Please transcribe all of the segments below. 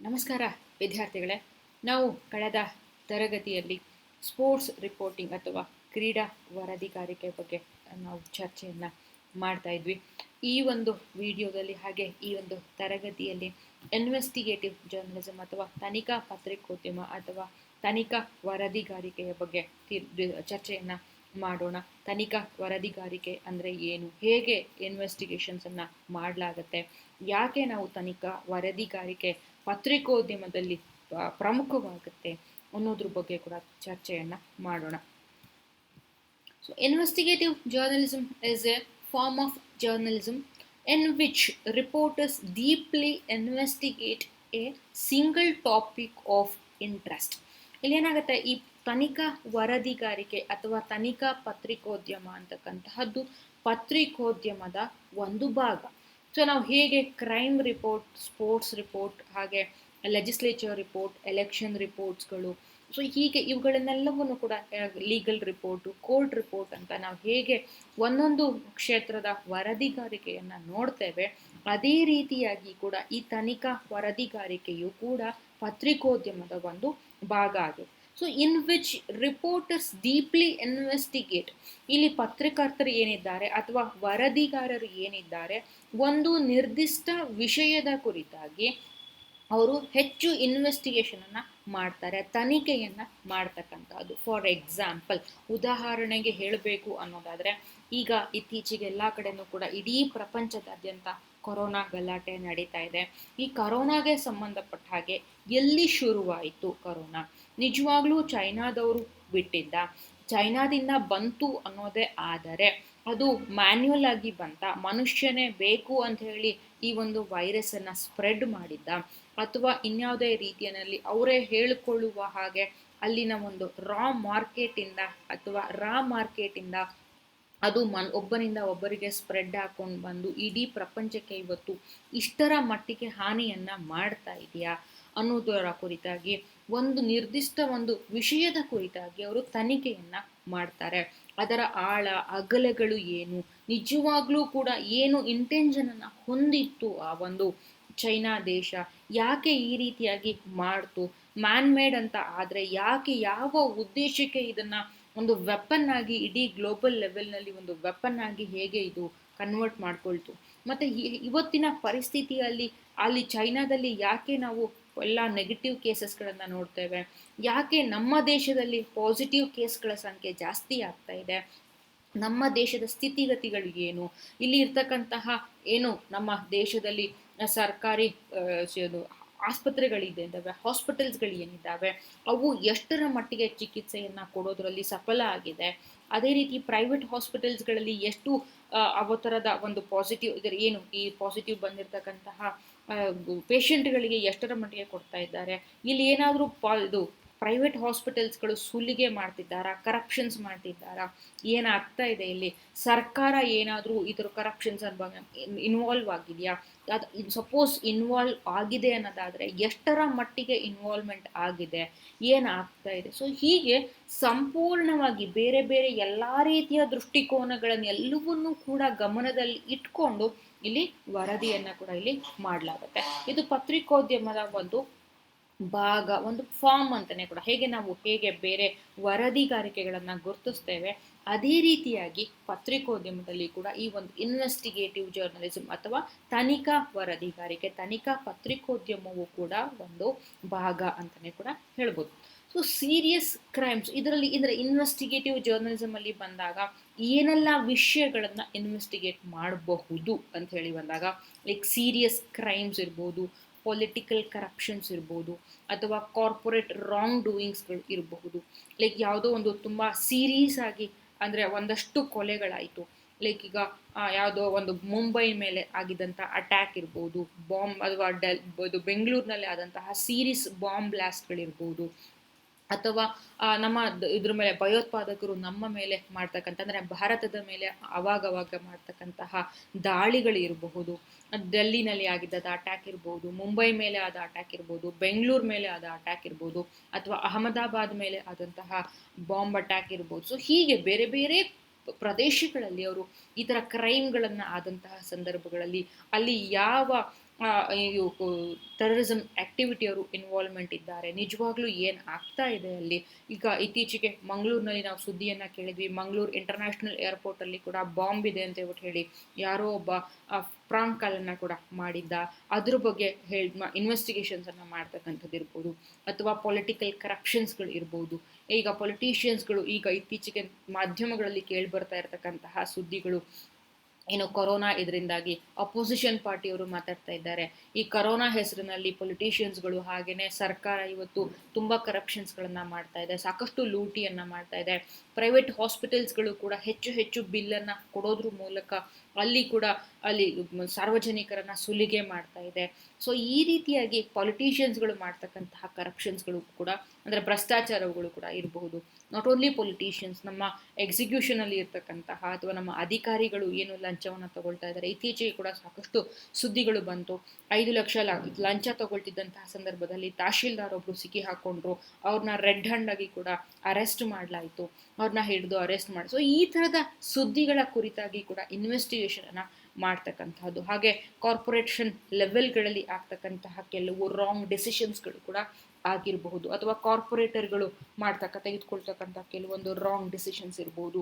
ನಮಸ್ಕಾರ ವಿದ್ಯಾರ್ಥಿಗಳೇ. ನಾವು ಕಳೆದ ತರಗತಿಯಲ್ಲಿ ಸ್ಪೋರ್ಟ್ಸ್ ರಿಪೋರ್ಟಿಂಗ್ ಅಥವಾ ಕ್ರೀಡಾ ವರದಿಗಾರಿಕೆ ಬಗ್ಗೆ ನಾವು ಚರ್ಚೆಯನ್ನು ಮಾಡ್ತಾ ಇದ್ವಿ. ಈ ಒಂದು ವಿಡಿಯೋದಲ್ಲಿ ಹಾಗೆ ಈ ಒಂದು ತರಗತಿಯಲ್ಲಿ ಇನ್ವೆಸ್ಟಿಗೇಟಿವ್ ಜರ್ನಲಿಸಮ್ ಅಥವಾ ತನಿಖಾ ಪತ್ರಿಕೋದ್ಯಮ ಅಥವಾ ತನಿಖಾ ವರದಿಗಾರಿಕೆಯ ಬಗ್ಗೆ ಚರ್ಚೆಯನ್ನು ಮಾಡೋಣ. ತನಿಖಾ ವರದಿಗಾರಿಕೆ ಅಂದರೆ ಏನು, ಹೇಗೆ ಇನ್ವೆಸ್ಟಿಗೇಷನ್ಸನ್ನು ಮಾಡಲಾಗತ್ತೆ, ಯಾಕೆ ನಾವು ತನಿಖಾ ವರದಿಗಾರಿಕೆ ಪತ್ರಿಕೋದ್ಯಮದಲ್ಲಿ ಪ್ರಮುಖವಾಗುತ್ತೆ ಅನ್ನೋದ್ರ ಬಗ್ಗೆ ಕೂಡ ಚರ್ಚೆಯನ್ನು ಮಾಡೋಣ. So, investigative journalism is a form of journalism in which reporters deeply investigate a single topic of interest. ಇಲ್ಲಿ ಏನಾಗುತ್ತೆ, ಈ ತನಿಖಾ ವರದಿಗಾರಿಕೆ ಅಥವಾ ತನಿಖಾ ಪತ್ರಿಕೋದ್ಯಮ ಅಂತಕ್ಕಂತಹದ್ದು ಪತ್ರಿಕೋದ್ಯಮದ ಒಂದು ಭಾಗ. ಸೊ ನಾವು ಹೇಗೆ ಕ್ರೈಮ್ ರಿಪೋರ್ಟ್, ಸ್ಪೋರ್ಟ್ಸ್ ರಿಪೋರ್ಟ್, ಹಾಗೆ ಲೆಜಿಸ್ಲೇಚರ್ ರಿಪೋರ್ಟ್, ಎಲೆಕ್ಷನ್ ರಿಪೋರ್ಟ್ಸ್ಗಳು, ಸೊ ಹೀಗೆ ಇವುಗಳನ್ನೆಲ್ಲವನ್ನು ಕೂಡ ಲೀಗಲ್ ರಿಪೋರ್ಟು, ಕೋರ್ಟ್ ರಿಪೋರ್ಟ್ ಅಂತ ನಾವು ಹೇಗೆ ಒಂದೊಂದು ಕ್ಷೇತ್ರದ ವರದಿಗಾರಿಕೆಯನ್ನು ನೋಡ್ತೇವೆ, ಅದೇ ರೀತಿಯಾಗಿ ಕೂಡ ಈ ತನಿಖಾ ವರದಿಗಾರಿಕೆಯು ಕೂಡ ಪತ್ರಿಕೋದ್ಯಮದ ಒಂದು ಭಾಗ ಆಗಿದೆ. So in which reporters deeply investigate, ಇಲ್ಲಿ ಪತ್ರಕರ್ತರು ಏನಿದ್ದಾರೆ ಅಥವಾ ವರದಿಗಾರರು ಏನಿದ್ದಾರೆ, ಒಂದು ನಿರ್ದಿಷ್ಟ ವಿಷಯದ ಕುರಿತಾಗಿ ಅವರು ಹೆಚ್ಚು ಇನ್ವೆಸ್ಟಿಗೇಷನನ್ನು ಮಾಡ್ತಾರೆ, ತನಿಖೆಯನ್ನು ಮಾಡ್ತಕ್ಕಂಥದ್ದು. ಫಾರ್ ಎಕ್ಸಾಂಪಲ್, ಉದಾಹರಣೆಗೆ ಹೇಳಬೇಕು ಅನ್ನೋದಾದರೆ, ಈಗ ಇತ್ತೀಚೆಗೆ ಎಲ್ಲ ಕಡೆನೂ ಕೂಡ ಇಡೀ ಪ್ರಪಂಚದಾದ್ಯಂತ ಕೊರೋನಾ ಗಲಾಟೆ ನಡೀತಾ ಇದೆ. ಈ ಕೊರೋನಾಗೆ ಸಂಬಂಧಪಟ್ಟ ಹಾಗೆ ಎಲ್ಲಿ ಶುರುವಾಯಿತು ಕೊರೋನಾ? ನಿಜವಾಗ್ಲೂ ಚೈನಾದವರು ಬಿಟ್ಟಿದ್ದ, ಚೈನಾದಿಂದ ಬಂತು ಅನ್ನೋದೇ ಆದರೆ ಅದು ಮ್ಯಾನ್ಯುಯಲ್ ಆಗಿ ಬಂತ, ಮನುಷ್ಯನೇ ಬೇಕು ಅಂತ ಹೇಳಿ ಈ ಒಂದು ವೈರಸ್ಸನ್ನು ಸ್ಪ್ರೆಡ್ ಮಾಡಿದ್ದ, ಅಥವಾ ಇನ್ಯಾವುದೇ ರೀತಿಯಲ್ಲಿ ಅವರೇ ಹೇಳಿಕೊಳ್ಳುವ ಹಾಗೆ ಅಲ್ಲಿನ ಒಂದು ರಾ ಮಾರ್ಕೆಟಿಂದ ಅದು ಒಬ್ಬನಿಂದ ಒಬ್ಬರಿಗೆ ಸ್ಪ್ರೆಡ್ ಹಾಕೊಂಡು ಬಂದು ಇಡೀ ಪ್ರಪಂಚಕ್ಕೆ ಇವತ್ತು ಇಷ್ಟರ ಮಟ್ಟಿಗೆ ಹಾನಿಯನ್ನು ಮಾಡ್ತಾ ಇದೆಯಾ ಅನ್ನೋದರ ಕುರಿತಾಗಿ ಒಂದು ನಿರ್ದಿಷ್ಟ ಒಂದು ವಿಷಯದ ಕುರಿತಾಗಿ ಅವರು ತನಿಖೆಯನ್ನು ಮಾಡ್ತಾರೆ. ಅದರ ಆಳ ಅಗಲಗಳು ಏನು, ನಿಜವಾಗ್ಲೂ ಕೂಡ ಏನು ಇಂಟೆನ್ಷನನ್ನು ಹೊಂದಿತ್ತು ಆ ಒಂದು ಚೈನಾ ದೇಶ, ಯಾಕೆ ಈ ರೀತಿಯಾಗಿ ಮಾಡ್ತು, ಮ್ಯಾನ್ ಮೇಡ್ ಅಂತ ಆದರೆ ಯಾಕೆ, ಯಾವ ಉದ್ದೇಶಕ್ಕೆ ಇದನ್ನು ಒಂದು ವೆಪನ್ ಆಗಿ ಇಡೀ ಗ್ಲೋಬಲ್ ಲೆವೆಲ್ನಲ್ಲಿ ಒಂದು ವೆಪನ್ ಆಗಿ ಹೇಗೆ ಇದು ಕನ್ವರ್ಟ್ ಮಾಡ್ಕೊಳ್ತು, ಮತ್ತು ಇವತ್ತಿನ ಪರಿಸ್ಥಿತಿಯಲ್ಲಿ ಅಲ್ಲಿ ಚೈನಾದಲ್ಲಿ ಯಾಕೆ ನಾವು ಎಲ್ಲ ನೆಗೆಟಿವ್ ಕೇಸಸ್ಗಳನ್ನು ನೋಡ್ತೇವೆ, ಯಾಕೆ ನಮ್ಮ ದೇಶದಲ್ಲಿ ಪಾಸಿಟಿವ್ ಕೇಸ್ಗಳ ಸಂಖ್ಯೆ ಜಾಸ್ತಿ ಆಗ್ತಾ ಇದೆ, ನಮ್ಮ ದೇಶದ ಸ್ಥಿತಿಗತಿಗಳು ಏನು, ಇಲ್ಲಿ ಇರ್ತಕ್ಕಂತಹ ಏನು ನಮ್ಮ ದೇಶದಲ್ಲಿ ಸರ್ಕಾರಿ ಆಸ್ಪತ್ರೆಗಳಿದ್ದಾವೆ, ಹಾಸ್ಪಿಟಲ್ಸ್ಗಳು ಏನಿದ್ದಾವೆ ಅವು ಎಷ್ಟರ ಮಟ್ಟಿಗೆ ಚಿಕಿತ್ಸೆಯನ್ನು ಕೊಡೋದ್ರಲ್ಲಿ ಸಫಲ ಆಗಿದೆ, ಅದೇ ರೀತಿ ಪ್ರೈವೇಟ್ ಹಾಸ್ಪಿಟಲ್ಸ್ಗಳಲ್ಲಿ ಎಷ್ಟು ಅವತರದ ಒಂದು ಪಾಸಿಟಿವ್ ಇದರ ಏನು ಈ ಪಾಸಿಟಿವ್ ಬಂದಿರತಕ್ಕಂತಹ ಪೇಷಂಟ್ಗಳಿಗೆ ಎಷ್ಟರ ಮಟ್ಟಿಗೆ ಕೊಡ್ತಾ ಇದ್ದಾರೆ, ಇಲ್ಲಿ ಏನಾದರೂ ಇದು ಪ್ರೈವೇಟ್ ಹಾಸ್ಪಿಟಲ್ಸ್ಗಳು ಸುಲಿಗೆ ಮಾಡ್ತಿದ್ದಾರಾ, ಕರಪ್ಷನ್ಸ್ ಮಾಡ್ತಿದ್ದಾರಾ, ಏನಾಗ್ತಾ ಇದೆ, ಇಲ್ಲಿ ಸರ್ಕಾರ ಏನಾದರೂ ಇದರ ಕರಪ್ಷನ್ಸ್ ಇನ್ವಾಲ್ವ್ ಆಗಿದೆಯಾ, ಅದು ಸಪೋಸ್ ಇನ್ವಾಲ್ವ್ ಆಗಿದೆ ಅನ್ನೋದಾದರೆ ಎಷ್ಟರ ಮಟ್ಟಿಗೆ ಇನ್ವಾಲ್ವ್ಮೆಂಟ್ ಆಗಿದೆ, ಏನಾಗ್ತಾ ಇದೆ. ಸೊ ಹೀಗೆ ಸಂಪೂರ್ಣವಾಗಿ ಬೇರೆ ಬೇರೆ ಎಲ್ಲ ರೀತಿಯ ದೃಷ್ಟಿಕೋನಗಳನ್ನೆಲ್ಲವನ್ನೂ ಕೂಡ ಗಮನದಲ್ಲಿ ಇಟ್ಕೊಂಡು ಇಲ್ಲಿ ವರದಿಯನ್ನು ಕೂಡ ಇಲ್ಲಿ ಮಾಡಲಾಗುತ್ತೆ. ಇದು ಪತ್ರಿಕೋದ್ಯಮದ ಒಂದು ಭಾಗ, ಒಂದು ಫಾರ್ಮ್ ಅಂತಲೇ ಕೂಡ. ಹೇಗೆ ಬೇರೆ ವರದಿಗಾರಿಕೆಗಳನ್ನು ಗುರುತಿಸ್ತೇವೆ, ಅದೇ ರೀತಿಯಾಗಿ ಪತ್ರಿಕೋದ್ಯಮದಲ್ಲಿ ಕೂಡ ಈ ಒಂದು ಇನ್ವೆಸ್ಟಿಗೇಟಿವ್ ಜರ್ನಲಿಸಮ್ ಅಥವಾ ತನಿಖಾ ವರದಿಗಾರಿಕೆ, ತನಿಖಾ ಪತ್ರಿಕೋದ್ಯಮವು ಕೂಡ ಒಂದು ಭಾಗ ಅಂತಲೇ ಕೂಡ ಹೇಳ್ಬೋದು. ಸೊ ಸೀರಿಯಸ್ ಕ್ರೈಮ್ಸ್, ಇದರ ಇನ್ವೆಸ್ಟಿಗೇಟಿವ್ ಜರ್ನಲಿಸಮ್ ಅಲ್ಲಿ ಬಂದಾಗ ಏನೆಲ್ಲ ವಿಷಯಗಳನ್ನು ಇನ್ವೆಸ್ಟಿಗೇಟ್ ಮಾಡಬಹುದು ಅಂತ ಹೇಳಿ ಬಂದಾಗ, ಲೈಕ್ ಸೀರಿಯಸ್ ಕ್ರೈಮ್ಸ್ ಇರ್ಬೋದು, ಪೊಲಿಟಿಕಲ್ ಕರಪ್ಷನ್ಸ್ ಇರ್ಬೋದು, ಅಥವಾ ಕಾರ್ಪೊರೇಟ್ ರಾಂಗ್ ಡೂಯಿಂಗ್ಸ್ಗಳು ಇರಬಹುದು. ಲೈಕ್ ಯಾವುದೋ ಒಂದು ತುಂಬ ಸೀರಿಯಸ್ ಆಗಿ ಅಂದರೆ ಒಂದಷ್ಟು ಕೊಲೆಗಳಾಯಿತು, ಲೈಕ್ ಈಗ ಯಾವುದೋ ಒಂದು ಮುಂಬೈ ಮೇಲೆ ಆಗಿದ್ದಂಥ ಅಟ್ಯಾಕ್ ಇರ್ಬೋದು, ಬಾಂಬ್ ಅಥವಾ ಬೆಂಗಳೂರಿನಲ್ಲಿ ಆದಂತಹ ಸೀರಿಯಸ್ ಬಾಂಬ್ ಬ್ಲಾಸ್ಟ್ಗಳಿರ್ಬೋದು, ಅಥವಾ ನಮ್ಮ ಇದ್ರ ಮೇಲೆ ಭಯೋತ್ಪಾದಕರು ನಮ್ಮ ಮೇಲೆ ಮಾಡ್ತಕ್ಕಂಥ ಅಂದರೆ ಭಾರತದ ಮೇಲೆ ಅವಾಗವಾಗ ಮಾಡ್ತಕ್ಕಂತಹ ದಾಳಿಗಳಿರಬಹುದು, ಡೆಲ್ಲಿನಲ್ಲಿ ಆಗಿದ್ದ ಅಟ್ಯಾಕ್ ಇರ್ಬೋದು, ಮುಂಬೈ ಮೇಲೆ ಆದ ಅಟ್ಯಾಕ್ ಇರ್ಬೋದು, ಬೆಂಗಳೂರು ಮೇಲೆ ಆದ ಅಟ್ಯಾಕ್ ಇರ್ಬೋದು, ಅಥವಾ ಅಹಮದಾಬಾದ್ ಮೇಲೆ ಆದಂತಹ ಬಾಂಬ್ ಅಟ್ಯಾಕ್ ಇರ್ಬೋದು. ಸೊ ಹೀಗೆ ಬೇರೆ ಬೇರೆ ಪ್ರದೇಶಗಳಲ್ಲಿ ಅವರು ಈ ಥರ ಕ್ರೈಮ್ಗಳನ್ನು ಆದಂತಹ ಸಂದರ್ಭಗಳಲ್ಲಿ ಅಲ್ಲಿ ಯಾವ ಟೆರರಿಸಮ್ ಆಕ್ಟಿವಿಟಿ ಅವರು ಇನ್ವಾಲ್ವ್ಮೆಂಟ್ ಇದ್ದಾರೆ, ನಿಜವಾಗ್ಲೂ ಏನು ಆಗ್ತಾ ಇದೆ ಅಲ್ಲಿ. ಈಗ ಇತ್ತೀಚೆಗೆ ಮಂಗಳೂರಿನಲ್ಲಿ ನಾವು ಸುದ್ದಿಯನ್ನು ಕೇಳಿದ್ವಿ, ಮಂಗಳೂರು ಇಂಟರ್ನ್ಯಾಷನಲ್ ಏರ್ಪೋರ್ಟಲ್ಲಿ ಕೂಡ ಬಾಂಬ್ ಇದೆ ಅಂತ ಹೇಳ್ಬಿಟ್ಟು ಹೇಳಿ ಯಾರೋ ಒಬ್ಬ ಪ್ರಾಂಕ್ ಕಾಲನ್ನು ಕೂಡ ಮಾಡಿದ್ದ. ಅದ್ರ ಬಗ್ಗೆ ಇನ್ವೆಸ್ಟಿಗೇಷನ್ಸನ್ನು ಮಾಡ್ತಕ್ಕಂಥದ್ದು ಇರ್ಬೋದು, ಅಥವಾ ಪೊಲಿಟಿಕಲ್ ಕರಪ್ಷನ್ಸ್ಗಳು ಇರ್ಬೋದು. ಈಗ ಪೊಲಿಟಿಷಿಯನ್ಸ್ಗಳು ಈಗ ಇತ್ತೀಚೆಗೆ ಮಾಧ್ಯಮಗಳಲ್ಲಿ ಕೇಳಿ ಬರ್ತಾ ಇರತಕ್ಕಂತಹ ಸುದ್ದಿಗಳು ಏನು, ಕೊರೋನಾ ಇದರಿಂದಾಗಿ ಅಪೋಸಿಷನ್ ಪಾರ್ಟಿಯವರು ಮಾತಾಡ್ತಾ ಇದ್ದಾರೆ. ಈ ಕೊರೋನಾ ಹೆಸರಿನಲ್ಲಿ ಪೊಲಿಟಿಷಿಯನ್ಸ್ಗಳು ಹಾಗೆಯೇ ಸರ್ಕಾರ ಇವತ್ತು ತುಂಬ ಕರಪ್ಷನ್ಸ್ಗಳನ್ನು ಮಾಡ್ತಾ ಇದೆ, ಸಾಕಷ್ಟು ಲೂಟಿಯನ್ನು ಮಾಡ್ತಾ ಇದೆ. ಪ್ರೈವೇಟ್ ಹಾಸ್ಪಿಟಲ್ಸ್ಗಳು ಕೂಡ ಹೆಚ್ಚು ಹೆಚ್ಚು ಬಿಲ್ಲನ್ನು ಕೊಡೋದ್ರ ಮೂಲಕ ಅಲ್ಲಿ ಸಾರ್ವಜನಿಕರನ್ನು ಸುಲಿಗೆ ಮಾಡ್ತಾ ಇದೆ. ಸೊ ಈ ರೀತಿಯಾಗಿ ಪೊಲಿಟಿಷಿಯನ್ಸ್ಗಳು ಮಾಡ್ತಕ್ಕಂತಹ ಕರಪ್ಷನ್ಸ್ಗಳು ಕೂಡ, ಅಂದರೆ ಭ್ರಷ್ಟಾಚಾರಗಳು ಕೂಡ ಇರಬಹುದು. ನಾಟ್ ಓನ್ಲಿ ಪೊಲಿಟಿಷಿಯನ್ಸ್, ನಮ್ಮ ಎಕ್ಸಿಕ್ಯೂಷನಲ್ಲಿ ಇರ್ತಕ್ಕಂತಹ ಅಥವಾ ನಮ್ಮ ಅಧಿಕಾರಿಗಳು ಏನು ಲಂಚವನ್ನು ತಗೊಳ್ತಾ ಇದ್ದಾರೆ. ಇತ್ತೀಚೆಗೆ ಕೂಡ ಸಾಕಷ್ಟು ಸುದ್ದಿಗಳು ಬಂತು, 5 ಲಕ್ಷ ಲಂಚ ತಗೊಳ್ತಿದ್ದಂತಹ ಸಂದರ್ಭದಲ್ಲಿ ತಹಶೀಲ್ದಾರ್ ಒಬ್ರು ಸಿಕ್ಕಿ ಹಾಕೊಂಡ್ರು, ಅವ್ರನ್ನ ರೆಡ್ ಹ್ಯಾಂಡ್ ಆಗಿ ಕೂಡ ಅರೆಸ್ಟ್ ಮಾಡಲಾಯಿತು, ಅವ್ರನ್ನ ಹಿಡಿದು ಅರೆಸ್ಟ್ ಮಾಡಿ. ಸೊ ಈ ಥರದ ಸುದ್ದಿಗಳ ಕುರಿತಾಗಿ ಕೂಡ ಇನ್ವೆಸ್ಟಿಗೇಷನ್ ಅನ್ನ ಮಾಡ್ತಕ್ಕಂಥದ್ದು. ಹಾಗೆ ಕಾರ್ಪೊರೇಷನ್ ಲೆವೆಲ್ಗಳಲ್ಲಿ ಆಗ್ತಕ್ಕಂತಹ ಕೆಲವು ರಾಂಗ್ ಡಿಸಿಷನ್ಸ್ಗಳು ಕೂಡ ಆಗಿರಬಹುದು, ಅಥವಾ ಕಾರ್ಪೊರೇಟರ್ಗಳು ತೆಗೆದುಕೊಳ್ತಕ್ಕಂಥ ಕೆಲವೊಂದು ರಾಂಗ್ ಡಿಸಿಷನ್ಸ್ ಇರ್ಬೋದು,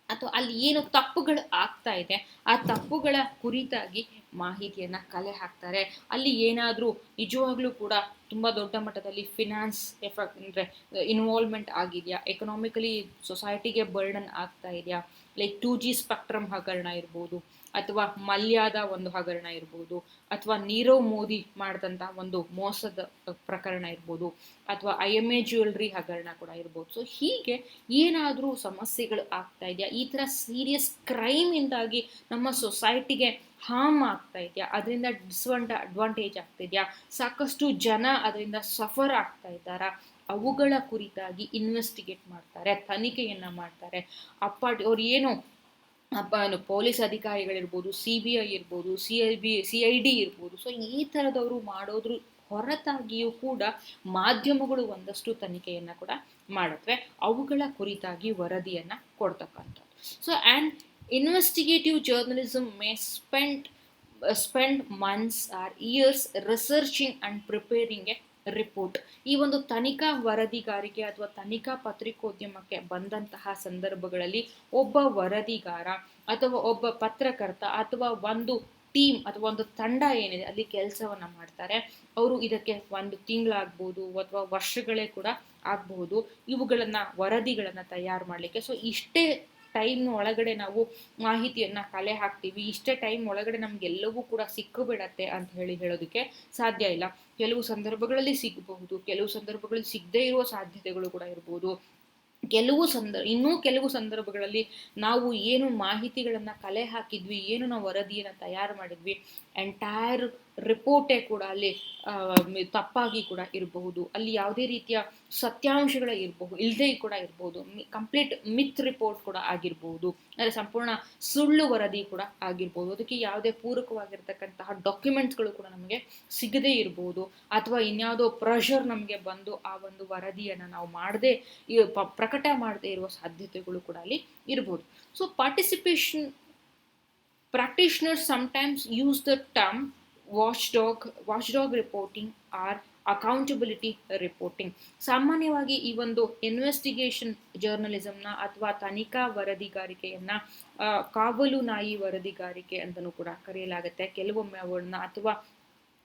ಅಥವಾ ಅಲ್ಲಿ ಏನು ತಪ್ಪುಗಳು ಆಗ್ತಾ ಇದೆ ಆ ತಪ್ಪುಗಳ ಕುರಿತಾಗಿ ಮಾಹಿತಿಯನ್ನು ಕಲೆ ಹಾಕ್ತಾರೆ. ಅಲ್ಲಿ ಏನಾದರೂ ನಿಜವಾಗ್ಲೂ ಕೂಡ ತುಂಬ ದೊಡ್ಡ ಮಟ್ಟದಲ್ಲಿ ಫಿನಾನ್ಸ್ ಅಂದರೆ ಇನ್ವಾಲ್ವ್ಮೆಂಟ್ ಆಗಿದೆಯಾ, ಎಕನಾಮಿಕಲಿ ಸೊಸೈಟಿಗೆ ಬರ್ಡನ್ ಆಗ್ತಾ ಇದೆಯಾ, ಲೈಕ್ 2G ಸ್ಪೆಕ್ಟ್ರಮ್ ಹಗರಣ ಇರ್ಬೋದು, ಅಥವಾ ಮಲ್ಯದ ಒಂದು ಹಗರಣ ಇರ್ಬೋದು, ಅಥವಾ ನೀರವ್ ಮೋದಿ ಮಾಡಿದಂತಹ ಒಂದು ಮೋಸದ ಪ್ರಕರಣ ಇರ್ಬೋದು, ಅಥವಾ IMA ಜ್ಯುವೆಲ್ರಿ ಹಗರಣ ಕೂಡ ಇರ್ಬೋದು. ಸೊ ಹೀಗೆ ಏನಾದರೂ ಸಮಸ್ಯೆಗಳು ಆಗ್ತಾ ಇದೆಯಾ, ಈ ಥರ ಸೀರಿಯಸ್ ಕ್ರೈಮಿಂದಾಗಿ ನಮ್ಮ ಸೊಸೈಟಿಗೆ ಹಾರ್ಮ್ ಆಗ್ತಾ ಇದೆಯಾ, ಅದರಿಂದ ಅಡ್ವಾಂಟೇಜ್ ಆಗ್ತಾ ಇದೆಯಾ, ಸಾಕಷ್ಟು ಜನ ಅದರಿಂದ ಸಫರ್ ಆಗ್ತಾ ಇದ್ದಾರಾ, ಅವುಗಳ ಕುರಿತಾಗಿ ಇನ್ವೆಸ್ಟಿಗೇಟ್ ಮಾಡ್ತಾರೆ, ತನಿಖೆಯನ್ನು ಮಾಡ್ತಾರೆ. ಅವ್ರು ಏನು ಪೊಲೀಸ್ ಅಧಿಕಾರಿಗಳಿರ್ಬೋದು, CBI ಇರ್ಬೋದು, CID ಇರ್ಬೋದು. ಸೊ ಈ ಥರದವರು ಮಾಡೋದ್ರ ಹೊರತಾಗಿಯೂ ಕೂಡ ಮಾಧ್ಯಮಗಳು ಒಂದಷ್ಟು ತನಿಖೆಯನ್ನು ಕೂಡ ಮಾಡುತ್ತವೆ, ಅವುಗಳ ಕುರಿತಾಗಿ ವರದಿಯನ್ನು ಕೊಡ್ತಕ್ಕಂಥದ್ದು. So and investigative journalism May spend months or years researching and preparing A report. ಈ ಒಂದು ತನಿಖಾ ವರದಿಗಾರಿಕೆ ಅಥವಾ ತನಿಖಾ ಪತ್ರಿಕೋದ್ಯಮಕ್ಕೆ ಬಂದಂತಹ ಸಂದರ್ಭಗಳಲ್ಲಿ ಒಬ್ಬ ವರದಿಗಾರ ಅಥವಾ ಒಬ್ಬ ಪತ್ರಕರ್ತ ಅಥವಾ ಒಂದು ಟೀಮ್ ಅಥವಾ ಒಂದು ತಂಡ ಏನಿದೆ ಅಲ್ಲಿ ಕೆಲಸವನ್ನ ಮಾಡ್ತಾರೆ, ಅವರು ಇದಕ್ಕೆ 1 ತಿಂಗಳಾಗ್ಬೋದು ಅಥವಾ ವರ್ಷಗಳೇ ಕೂಡ ಆಗಬಹುದು ವರದಿಗಳನ್ನ ತಯಾರು ಮಾಡಲಿಕ್ಕೆ. ಸೊ ಇಷ್ಟೇ ಟೈಮ್ ಒಳಗಡೆ ನಾವು ಮಾಹಿತಿಯನ್ನ ಕಲೆ ಹಾಕ್ತೀವಿ, ಇಷ್ಟೇ ಟೈಮ್ ಒಳಗಡೆ ನಮ್ಗೆಲ್ಲವೂ ಕೂಡ ಸಿಕ್ಕಿಬಿಡತ್ತೆ ಅಂತ ಹೇಳೋದಕ್ಕೆ ಸಾಧ್ಯ ಇಲ್ಲ. ಕೆಲವು ಸಂದರ್ಭಗಳಲ್ಲಿ ಸಿಗಬಹುದು, ಕೆಲವು ಸಂದರ್ಭಗಳಲ್ಲಿ ಸಿಗದೇ ಇರುವ ಸಾಧ್ಯತೆಗಳು ಕೂಡ ಇರ್ಬೋದು. ಇನ್ನೂ ಕೆಲವು ಸಂದರ್ಭಗಳಲ್ಲಿ ನಾವು ಏನು ಮಾಹಿತಿಗಳನ್ನು ಕಲೆ ಹಾಕಿದ್ವಿ, ಏನು ನಾವು ವರದಿಯನ್ನು ತಯಾರು ಮಾಡಿದ್ವಿ, ಎಂಟೈರ್ ರಿಪೋರ್ಟೇ ಕೂಡ ಅಲ್ಲಿ ತಪ್ಪಾಗಿ ಕೂಡ ಇರಬಹುದು, ಅಲ್ಲಿ ಯಾವುದೇ ರೀತಿಯ ಸತ್ಯಾಂಶಗಳ ಇಲ್ಲದೆ ಕೂಡ ಇರಬಹುದು, ಕಂಪ್ಲೀಟ್ ಮಿತ್ ರಿಪೋರ್ಟ್ ಕೂಡ ಆಗಿರ್ಬೋದು, ಅಂದರೆ ಸಂಪೂರ್ಣ ಸುಳ್ಳು ವರದಿ ಕೂಡ ಆಗಿರ್ಬೋದು. ಅದಕ್ಕೆ ಯಾವುದೇ ಪೂರಕವಾಗಿರ್ತಕ್ಕಂತಹ ಡಾಕ್ಯುಮೆಂಟ್ಸ್ಗಳು ಕೂಡ ನಮಗೆ ಸಿಗದೇ ಇರ್ಬೋದು, ಅಥವಾ ಇನ್ಯಾವುದೋ ಪ್ರೆಷರ್ ನಮಗೆ ಬಂದು ಆ ಒಂದು ವರದಿಯನ್ನು ನಾವು ಮಾಡದೆ ಪ್ರಕಟ ಮಾಡದೇ ಇರುವ ಸಾಧ್ಯತೆಗಳು ಕೂಡ ಅಲ್ಲಿ ಇರ್ಬೋದು. So practitioners sometimes use the term watchdog reporting or accountability reporting. ಸಾಮಾನ್ಯವಾಗಿ ಈ ಒಂದು ಇನ್ವೆಸ್ಟಿಗೇಷನ್ ಜರ್ನಲಿಸಮ್ನ ಅಥವಾ ತನಿಖಾ ವರದಿಗಾರಿಕೆಯನ್ನ ಕಾವಲು ನಾಯಿ ವರದಿಗಾರಿಕೆ ಅಂತಲೂ ಕೂಡ ಕರೆಯಲಾಗುತ್ತೆ. ಕೆಲವೊಮ್ಮೆ ಅವಳನ್ನ ಅಥವಾ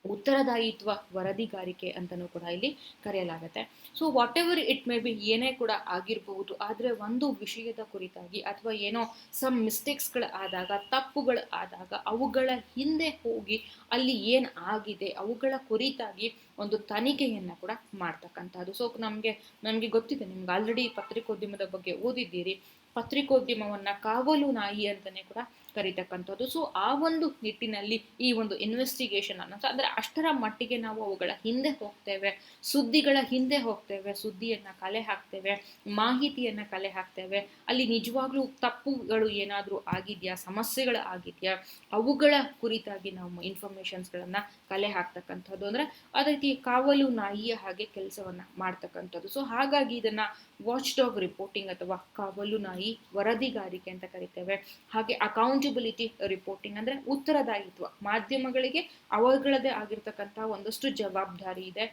ಉತ್ತರದಾಯಿತ್ವ ವರದಿಗಾರಿಕೆ ಅಂತಲೂ ಕೂಡ ಇಲ್ಲಿ ಕರೆಯಲಾಗುತ್ತೆ. So what ever it may be, ಏನೇ ಕೂಡ ಆಗಿರಬಹುದು, ಆದರೆ ಒಂದು ವಿಷಯದ ಕುರಿತಾಗಿ ಅಥವಾ ಏನೋ ಸಮ್ ಮಿಸ್ಟೇಕ್ಸ್ಗಳು ಆದಾಗ, ತಪ್ಪುಗಳು ಆದಾಗ ಅವುಗಳ ಹಿಂದೆ ಹೋಗಿ ಅಲ್ಲಿ ಏನು ಆಗಿದೆ ಅವುಗಳ ಕುರಿತಾಗಿ ಒಂದು ತನಿಖೆಯನ್ನು ಕೂಡ ಮಾಡ್ತಕ್ಕಂಥದ್ದು. ಸೊ ನಮಗೆ ಗೊತ್ತಿದೆ, ನಿಮ್ಗೆ ಆಲ್ರೆಡಿ ಪತ್ರಿಕೋದ್ಯಮದ ಬಗ್ಗೆ ಓದಿದ್ದೀರಿ, ಪತ್ರಿಕೋದ್ಯಮವನ್ನ ಕಾವಲು ನಾಯಿ ಅಂತಲೇ ಕೂಡ ಕರೀತಕ್ಕಂಥದ್ದು. ಸೊ ಆ ಒಂದು ನಿಟ್ಟಿನಲ್ಲಿ ಈ ಒಂದು ಇನ್ವೆಸ್ಟಿಗೇಷನ್ ಅಂದರೆ ಅಷ್ಟರ ಮಟ್ಟಿಗೆ ನಾವು ಅವುಗಳ ಹಿಂದೆ ಹೋಗ್ತೇವೆ, ಸುದ್ದಿಗಳ ಹಿಂದೆ ಹೋಗ್ತೇವೆ, ಸುದ್ದಿಯನ್ನು ಕಲೆ ಹಾಕ್ತೇವೆ, ಮಾಹಿತಿಯನ್ನು ಕಲೆ ಹಾಕ್ತೇವೆ. ಅಲ್ಲಿ ನಿಜವಾಗ್ಲೂ ತಪ್ಪುಗಳು ಏನಾದರೂ ಆಗಿದೆಯಾ, ಸಮಸ್ಯೆಗಳು ಆಗಿದೆಯಾ, ಅವುಗಳ ಕುರಿತಾಗಿ ನಾವು ಇನ್ಫಾರ್ಮೇಷನ್ಸ್ಗಳನ್ನು ಕಲೆ ಹಾಕ್ತಕ್ಕಂಥದ್ದು. ಅಂದರೆ ಅದಕ್ಕೆ ಕಾವಲು ನಾಯಿಯ ಹಾಗೆ ಕೆಲಸವನ್ನು ಮಾಡ್ತಕ್ಕಂಥದ್ದು. ಸೊ ಹಾಗಾಗಿ ಇದನ್ನು ವಾಚ್ ಡಾಗ್ ರಿಪೋರ್ಟಿಂಗ್ ಅಥವಾ ಕಾವಲು ನಾಯಿ ವರದಿಗಾರಿಕೆ ಅಂತ ಕರಿತೇವೆ. ಹಾಗೆ ಅಕೌಂಟ್ ಅಕೌಂಟಬಿಲಿಟಿ ರಿಪೋರ್ಟಿಂಗ್ ಅಂದರೆ ಉತ್ತರದಾಯಿತ್ವ. ಮಾಧ್ಯಮಗಳಿಗೆ ಅವುಗಳದೇ ಆಗಿರ್ತಕ್ಕಂಥ ಒಂದಷ್ಟು ಜವಾಬ್ದಾರಿ ಇದೆ.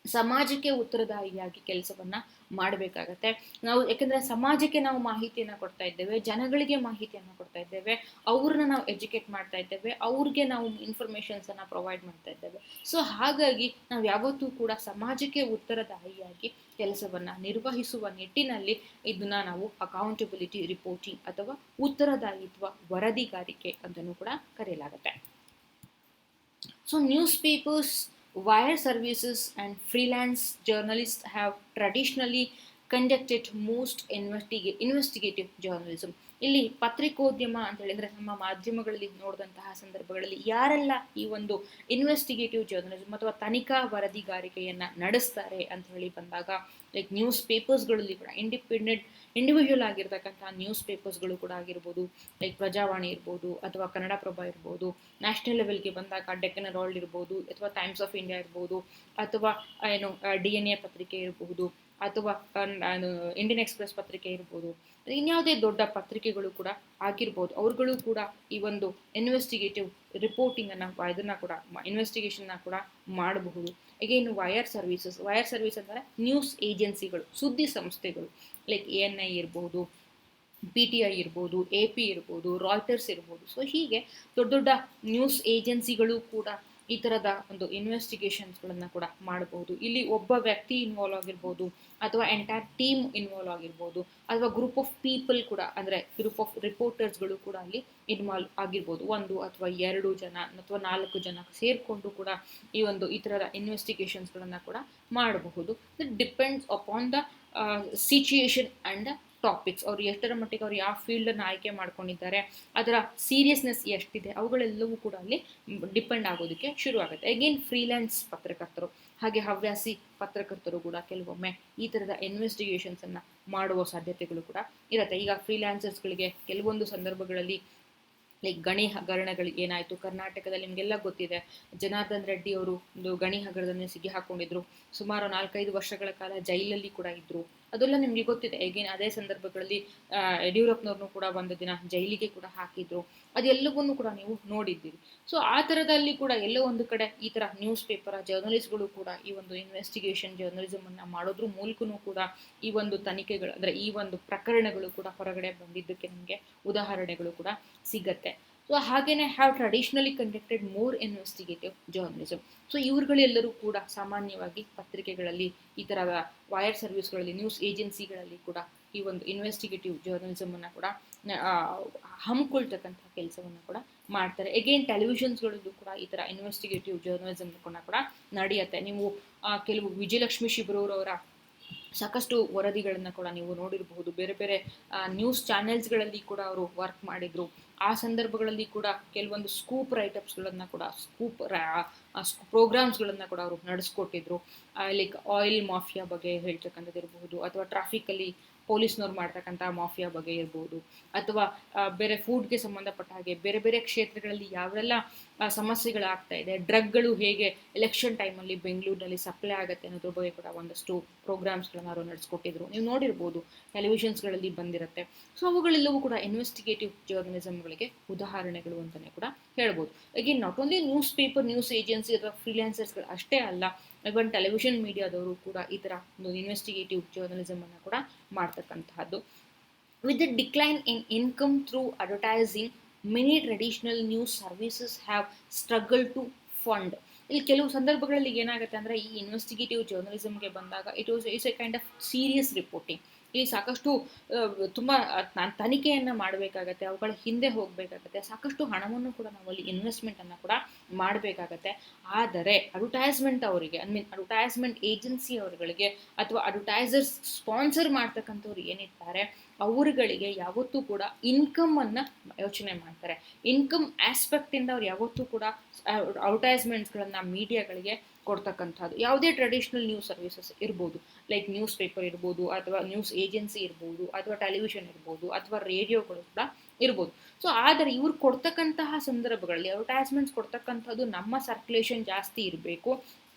ಸಮಾಜಕ್ಕೆ ಉತ್ತರದಾಯಿಯಾಗಿ ಕೆಲಸವನ್ನ ಮಾಡಬೇಕಾಗತ್ತೆ ನಾವು. ಯಾಕಂದ್ರೆ ಸಮಾಜಕ್ಕೆ ನಾವು ಮಾಹಿತಿಯನ್ನು ಕೊಡ್ತಾ ಇದ್ದೇವೆ, ಜನಗಳಿಗೆ ಮಾಹಿತಿಯನ್ನು ಕೊಡ್ತಾ ಇದ್ದೇವೆ, ಅವ್ರನ್ನ ನಾವು ಎಜುಕೇಟ್ ಮಾಡ್ತಾ ಇದ್ದೇವೆ, ಅವ್ರಿಗೆ ನಾವು ಇನ್ಫಾರ್ಮೇಶನ್ಸ್ ಅನ್ನ ಪ್ರೊವೈಡ್ ಮಾಡ್ತಾ ಇದ್ದೇವೆ. ಸೊ ಹಾಗಾಗಿ ನಾವು ಯಾವತ್ತೂ ಕೂಡ ಸಮಾಜಕ್ಕೆ ಉತ್ತರದಾಯಿಯಾಗಿ ಕೆಲಸವನ್ನ ನಿರ್ವಹಿಸುವ ನಿಟ್ಟಿನಲ್ಲಿ ಇದನ್ನ ನಾವು ಅಕೌಂಟಬಿಲಿಟಿ ರಿಪೋರ್ಟಿಂಗ್ ಅಥವಾ ಉತ್ತರದಾಯಿತ್ವ ವರದಿಗಾರಿಕೆ ಅಂತಲೂ ಕೂಡ ಕರೆಯಲಾಗುತ್ತೆ. So news papers, wire services and freelance journalists have traditionally conducted most investigative journalism. ಇಲ್ಲಿ ಪತ್ರಿಕೋದ್ಯಮ ಅಂತ ಹೇಳಿದ್ರೆ ನಮ್ಮ ಮಾಧ್ಯಮಗಳಲ್ಲಿ ನೋಡಿದಂತಹ ಸಂದರ್ಭಗಳಲ್ಲಿ ಯಾರೆಲ್ಲ ಈ ಒಂದು ಇನ್ವೆಸ್ಟಿಗೇಟಿವ್ ಜರ್ನಲಿಸಮ್ ಅಥವಾ ತನಿಖಾ ವರದಿಗಾರಿಕೆಯನ್ನ ನಡೆಸ್ತಾರೆ ಅಂತ ಹೇಳಿ ಬಂದಾಗ, ಲೈಕ್ ನ್ಯೂಸ್ ಪೇಪರ್ಸ್ಗಳಲ್ಲಿ ಕೂಡ ಇಂಡಿವಿಜುವಲ್ ಆಗಿರ್ತಕ್ಕಂಥ ನ್ಯೂಸ್ ಪೇಪರ್ಸ್ಗಳು ಕೂಡ ಆಗಿರ್ಬೋದು, ಲೈಕ್ ಪ್ರಜಾವಾಣಿ ಇರ್ಬೋದು ಅಥವಾ ಕನ್ನಡಪ್ರಭ ಇರ್ಬೋದು, ನ್ಯಾಷನಲ್ ಲೆವೆಲ್ಗೆ ಬಂದಾಗ ಡೆಕ್ಕನ್ ಹೆರಾಲ್ಡ್ ಇರ್ಬೋದು ಅಥವಾ ಟೈಮ್ಸ್ ಆಫ್ ಇಂಡಿಯಾ ಇರ್ಬೋದು, ಅಥವಾ DNA ಪತ್ರಿಕೆ ಇರಬಹುದು, ಅಥವಾ ಇಂಡಿಯನ್ ಎಕ್ಸ್ಪ್ರೆಸ್ ಪತ್ರಿಕೆ ಇರ್ಬೋದು, ಇನ್ಯಾವುದೇ ದೊಡ್ಡ ಪತ್ರಿಕೆಗಳು ಕೂಡ ಆಗಿರ್ಬೋದು, ಅವ್ರುಗಳು ಕೂಡ ಈ ಒಂದು ಇನ್ವೆಸ್ಟಿಗೇಟಿವ್ ರಿಪೋರ್ಟಿಂಗ್ ಇದನ್ನ ಕೂಡ ಇನ್ವೆಸ್ಟಿಗೇಷನ್ ಕೂಡ ಮಾಡಬಹುದು. ಅಗೇನ್ ವೈರ್ ಸರ್ವಿಸ್ ಅಂದರೆ ನ್ಯೂಸ್ ಏಜೆನ್ಸಿಗಳು, ಸುದ್ದಿ ಸಂಸ್ಥೆಗಳು, ಲೈಕ್ ANI ಇರ್ಬೋದು, PTI ಇರ್ಬೋದು, AP ಇರ್ಬೋದು, ರಾಯ್ಟರ್ಸ್ ಇರ್ಬೋದು. ಸೊ ಹೀಗೆ ದೊಡ್ಡ ದೊಡ್ಡ ನ್ಯೂಸ್ ಏಜೆನ್ಸಿಗಳು ಕೂಡ ಈ ಥರದ ಒಂದು ಇನ್ವೆಸ್ಟಿಗೇಷನ್ಸ್ಗಳನ್ನು ಕೂಡ ಮಾಡಬಹುದು. ಇಲ್ಲಿ ಒಬ್ಬ ವ್ಯಕ್ತಿ ಇನ್ವಾಲ್ವ್ ಆಗಿರ್ಬೋದು, ಅಥವಾ ಎಂಟೈರ್ ಟೀಮ್ ಇನ್ವಾಲ್ವ್ ಆಗಿರ್ಬೋದು, ಅಥವಾ ಗ್ರೂಪ್ ಆಫ್ ಪೀಪಲ್ ಕೂಡ, ಅಂದರೆ ಗ್ರೂಪ್ ಆಫ್ ರಿಪೋರ್ಟರ್ಸ್ಗಳು ಕೂಡ ಅಲ್ಲಿ ಇನ್ವಾಲ್ವ್ ಆಗಿರ್ಬೋದು. 1 ಅಥವಾ 2 ಜನ ಅಥವಾ 4 ಜನ ಸೇರಿಕೊಂಡು ಕೂಡ ಈ ಥರದ ಇನ್ವೆಸ್ಟಿಗೇಷನ್ಸ್ಗಳನ್ನು ಕೂಡ ಮಾಡಬಹುದು. It depends upon the situation and topics. ಅವ್ರು ಎಷ್ಟರ ಮಟ್ಟಿಗೆ ಅವ್ರು ಯಾವ ಫೀಲ್ಡನ್ನು ಆಯ್ಕೆ ಮಾಡ್ಕೊಂಡಿದ್ದಾರೆ, ಅದರ ಸೀರಿಯಸ್ನೆಸ್ ಎಷ್ಟಿದೆ, ಅವುಗಳೆಲ್ಲವೂ ಕೂಡ ಅಲ್ಲಿ ಡಿಪೆಂಡ್ ಆಗೋದಕ್ಕೆ ಶುರು ಆಗುತ್ತೆ. ಅಗೇನ್ ಫ್ರೀಲ್ಯಾನ್ಸ್ ಪತ್ರಕರ್ತರು ಹಾಗೆ ಹವ್ಯಾಸಿ ಪತ್ರಕರ್ತರು ಕೂಡ ಕೆಲವೊಮ್ಮೆ ಈ ಥರದ ಇನ್ವೆಸ್ಟಿಗೇಷನ್ಸನ್ನು ಮಾಡುವ ಸಾಧ್ಯತೆಗಳು ಕೂಡ ಇರುತ್ತೆ. ಈಗ ಫ್ರೀಲ್ಯಾನ್ಸರ್ಸ್ಗಳಿಗೆ ಕೆಲವೊಂದು ಸಂದರ್ಭಗಳಲ್ಲಿ ಲೈಕ್ ಗಣಿ ಹಗರಣಗಳು ಏನಾಯಿತು ಕರ್ನಾಟಕದಲ್ಲಿ ನಿಮಗೆಲ್ಲ ಗೊತ್ತಿದೆ. ಜನಾರ್ದನ್ ರೆಡ್ಡಿ ಅವರು ಒಂದು ಗಣಿ ಹಗರಣದಲ್ಲಿ ಸಿಗಿ ಹಾಕೊಂಡಿದ್ರು, ಸುಮಾರು 4-5 ವರ್ಷಗಳ ಕಾಲ ಜೈಲಲ್ಲಿ ಕೂಡ ಇದ್ರು, ಅದೆಲ್ಲ ನಿಮಗೆ ಗೊತ್ತಿದೆ. ಈಗೇನು ಅದೇ ಸಂದರ್ಭಗಳಲ್ಲಿ ಯಡಿಯೂರಪ್ಪನವ್ರನ್ನೂ ಕೂಡ ಒಂದು ದಿನ ಜೈಲಿಗೆ ಕೂಡ ಹಾಕಿದ್ರು, ಅದೆಲ್ಲವನ್ನೂ ಕೂಡ ನೀವು ನೋಡಿದ್ದೀರಿ. ಸೊ ಆ ಥರದಲ್ಲಿ ಕೂಡ ಎಲ್ಲೋ ಒಂದು ಕಡೆ ಈ ಥರ ನ್ಯೂಸ್ ಪೇಪರ್ ಜರ್ನಲಿಸ್ಟ್ಗಳು ಕೂಡ ಈ ಒಂದು ಇನ್ವೆಸ್ಟಿಗೇಷನ್ ಜರ್ನಲಿಸಮನ್ನು ಮಾಡೋದ್ರ ಮೂಲಕನೂ ಕೂಡ ಈ ಒಂದು ತನಿಖೆಗಳು, ಅಂದರೆ ಈ ಒಂದು ಪ್ರಕರಣಗಳು ಕೂಡ ಹೊರಗಡೆ ಬಂದಿದ್ದಕ್ಕೆ ನಮಗೆ ಉದಾಹರಣೆಗಳು ಕೂಡ ಸಿಗತ್ತೆ. ಸೊ ಹಾಗೇನೆ have traditionally conducted more investigative journalism. So ಇವ್ರುಗಳೆಲ್ಲರೂ ಕೂಡ ಸಾಮಾನ್ಯವಾಗಿ ಪತ್ರಿಕೆಗಳಲ್ಲಿ, ಈ ಥರದ ವೈರ್ ಸರ್ವಿಸ್ಗಳಲ್ಲಿ, ನ್ಯೂಸ್ ಏಜೆನ್ಸಿಗಳಲ್ಲಿ ಕೂಡ ಈ ಒಂದು ಇನ್ವೆಸ್ಟಿಗೇಟಿವ್ ಜರ್ನಲಿಸಮನ್ನು ಕೂಡ ಹಮ್ಮಿಕೊಳ್ತಕ್ಕಂಥ ಕೆಲಸವನ್ನು ಕೂಡ ಮಾಡ್ತಾರೆ. ಅಗೇನ್ ಟೆಲಿವಿಷನ್ಸ್ಗಳಲ್ಲೂ ಕೂಡ ಈ ಥರ ಇನ್ವೆಸ್ಟಿಗೇಟಿವ್ ಜರ್ನಲಿಸಮ್ ಕೂಡ ನಡೆಯುತ್ತೆ. ನೀವು ಕೆಲವು ವಿಜಯಲಕ್ಷ್ಮಿ ಶಿಬ್ರೂರವರ ಸಾಕಷ್ಟು ವರದಿಗಳನ್ನು ಕೂಡ ನೀವು ನೋಡಿರಬಹುದು. ಬೇರೆ ಬೇರೆ ನ್ಯೂಸ್ ಚಾನೆಲ್ಸ್ಗಳಲ್ಲಿ ಕೂಡ ಅವರು ವರ್ಕ್ ಮಾಡಿದ್ರು. ಆ ಸಂದರ್ಭಗಳಲ್ಲಿ ಕೂಡ ಕೆಲವೊಂದು ಸ್ಕೂಪ್ ರೈಟಪ್ಸ್ಗಳನ್ನು ಕೂಡ ಪ್ರೋಗ್ರಾಮ್ಸ್ಗಳನ್ನು ಕೂಡ ಅವರು ನಡೆಸ್ಕೊಟ್ಟಿದ್ರು. ಲೈಕ್ ಆಯಿಲ್ ಮಾಫಿಯಾ ಬಗ್ಗೆ ಹೇಳ್ತಕ್ಕಂಥದ್ದು ಇರಬಹುದು, ಅಥವಾ ಟ್ರಾಫಿಕಲ್ಲಿ ಪೊಲೀಸ್ನವ್ರು ಮಾಡ್ತಕ್ಕಂಥ ಮಾಫಿಯಾ ಬಗ್ಗೆ ಇರ್ಬೋದು, ಅಥವಾ ಬೇರೆ ಫುಡ್ಗೆ ಸಂಬಂಧಪಟ್ಟ ಹಾಗೆ ಬೇರೆ ಬೇರೆ ಕ್ಷೇತ್ರಗಳಲ್ಲಿ ಯಾವೆಲ್ಲ ಸಮಸ್ಯೆಗಳಾಗ್ತಾ ಇದೆ, ಡ್ರಗ್ಗಳು ಹೇಗೆ ಎಲೆಕ್ಷನ್ ಟೈಮಲ್ಲಿ ಬೆಂಗಳೂರಿನಲ್ಲಿ ಸಪ್ಲೈ ಆಗುತ್ತೆ ಅನ್ನೋದ್ರ ಬಗ್ಗೆ ಕೂಡ ಒಂದಷ್ಟು ಪ್ರೋಗ್ರಾಮ್ಸ್ಗಳನ್ನು ಅವರು ನಡೆಸ್ಕೊಟ್ಟಿದ್ರು. ನೀವು ನೋಡಿರ್ಬೋದು, ಟೆಲಿವಿಷನ್ಸ್ಗಳಲ್ಲಿ ಬಂದಿರುತ್ತೆ. ಸೊ ಅವುಗಳೆಲ್ಲವೂ ಕೂಡ ಇನ್ವೆಸ್ಟಿಗೇಟಿವ್ ಜರ್ನಲಿಸಮ್ಗಳಿಗೆ ಉದಾಹರಣೆಗಳು ಅಂತಲೇ ಕೂಡ ಹೇಳ್ಬೋದು. Again not only news paper, news agency ಅಥವಾ ಫ್ರೀಲ್ಯಾನ್ಸರ್ಸ್ಗಳು ಅಷ್ಟೇ ಅಲ್ಲ, ಇವನ್ ಟೆಲಿವಿಷನ್ ಮೀಡಿಯಾದವರು ಕೂಡ ಈ ಥರ ಒಂದು ಇನ್ವೆಸ್ಟಿಗೇಟಿವ್ ಜರ್ನಲಿಸಮನ್ನು ಕೂಡ ಮಾಡ್ತಕ್ಕಂತಹದ್ದು. With the decline in income through advertising, many traditional news services have struggle to fund. ಇಲ್ಲಿ ಕೆಲವು ಸಂದರ್ಭಗಳಲ್ಲಿ ಏನಾಗುತ್ತೆ ಅಂದರೆ, ಈ ಇನ್ವೆಸ್ಟಿಗೇಟಿವ್ ಜರ್ನಲಿಸಮ್ಗೆ ಬಂದಾಗ it's a kind of serious reporting. ಇಲ್ಲಿ ಸಾಕಷ್ಟು ತುಂಬ ತನಿಖೆಯನ್ನು ಮಾಡಬೇಕಾಗತ್ತೆ, ಅವುಗಳ ಹಿಂದೆ ಹೋಗಬೇಕಾಗತ್ತೆ, ಸಾಕಷ್ಟು ಹಣವನ್ನು ಕೂಡ ನಾವು ಅಲ್ಲಿ ಇನ್ವೆಸ್ಟ್ಮೆಂಟನ್ನು ಕೂಡ ಮಾಡಬೇಕಾಗತ್ತೆ. ಆದರೆ ಅಡ್ವರ್ಟೈಸ್ಮೆಂಟ್ ಅವರಿಗೆ, ಅಡ್ವರ್ಟೈಸ್ಮೆಂಟ್ ಏಜೆನ್ಸಿ ಅವರುಗಳಿಗೆ ಅಥವಾ ಅಡ್ವರ್ಟೈಸರ್ಸ್ ಸ್ಪಾನ್ಸರ್ ಮಾಡ್ತಕ್ಕಂಥವ್ರು ಏನಿರ್ತಾರೆ ಅವರುಗಳಿಗೆ ಯಾವತ್ತೂ ಕೂಡ ಇನ್ಕಮನ್ನು ಯೋಚನೆ ಮಾಡ್ತಾರೆ. ಇನ್ಕಮ್ ಆಸ್ಪೆಕ್ಟಿಂದ ಅವ್ರು ಯಾವತ್ತೂ ಕೂಡ ಅಡ್ವರ್ಟೈಸ್ಮೆಂಟ್ಸ್ಗಳನ್ನು ಮೀಡಿಯಾಗಳಿಗೆ ಕೊಡ್ತಕ್ಕಂಥದ್ದು. ಯಾವುದೇ ಟ್ರೆಡಿಷನಲ್ ನ್ಯೂಸ್ ಸರ್ವಿಸಸ್ ಇರ್ಬೋದು, ಲೈಕ್ ನ್ಯೂಸ್ ಪೇಪರ್ ಇರ್ಬೋದು, ಅಥವಾ ನ್ಯೂಸ್ ಏಜೆನ್ಸಿ ಇರ್ಬೋದು, ಅಥವಾ ಟೆಲಿವಿಷನ್ ಇರ್ಬೋದು, ಅಥವಾ ರೇಡಿಯೋಗಳು ಕೂಡ ಇರ್ಬೋದು. ಸೊ ಆದರೆ ಇವ್ರು ಕೊಡ್ತಕ್ಕಂತಹ ಸಂದರ್ಭಗಳಲ್ಲಿ ಅಡ್ವರ್ಟೈಸ್ಮೆಂಟ್ಸ್ ಕೊಡ್ತಕ್ಕಂಥದ್ದು ನಮ್ಮ ಸರ್ಕ್ಯುಲೇಷನ್ ಜಾಸ್ತಿ ಇರಬೇಕು,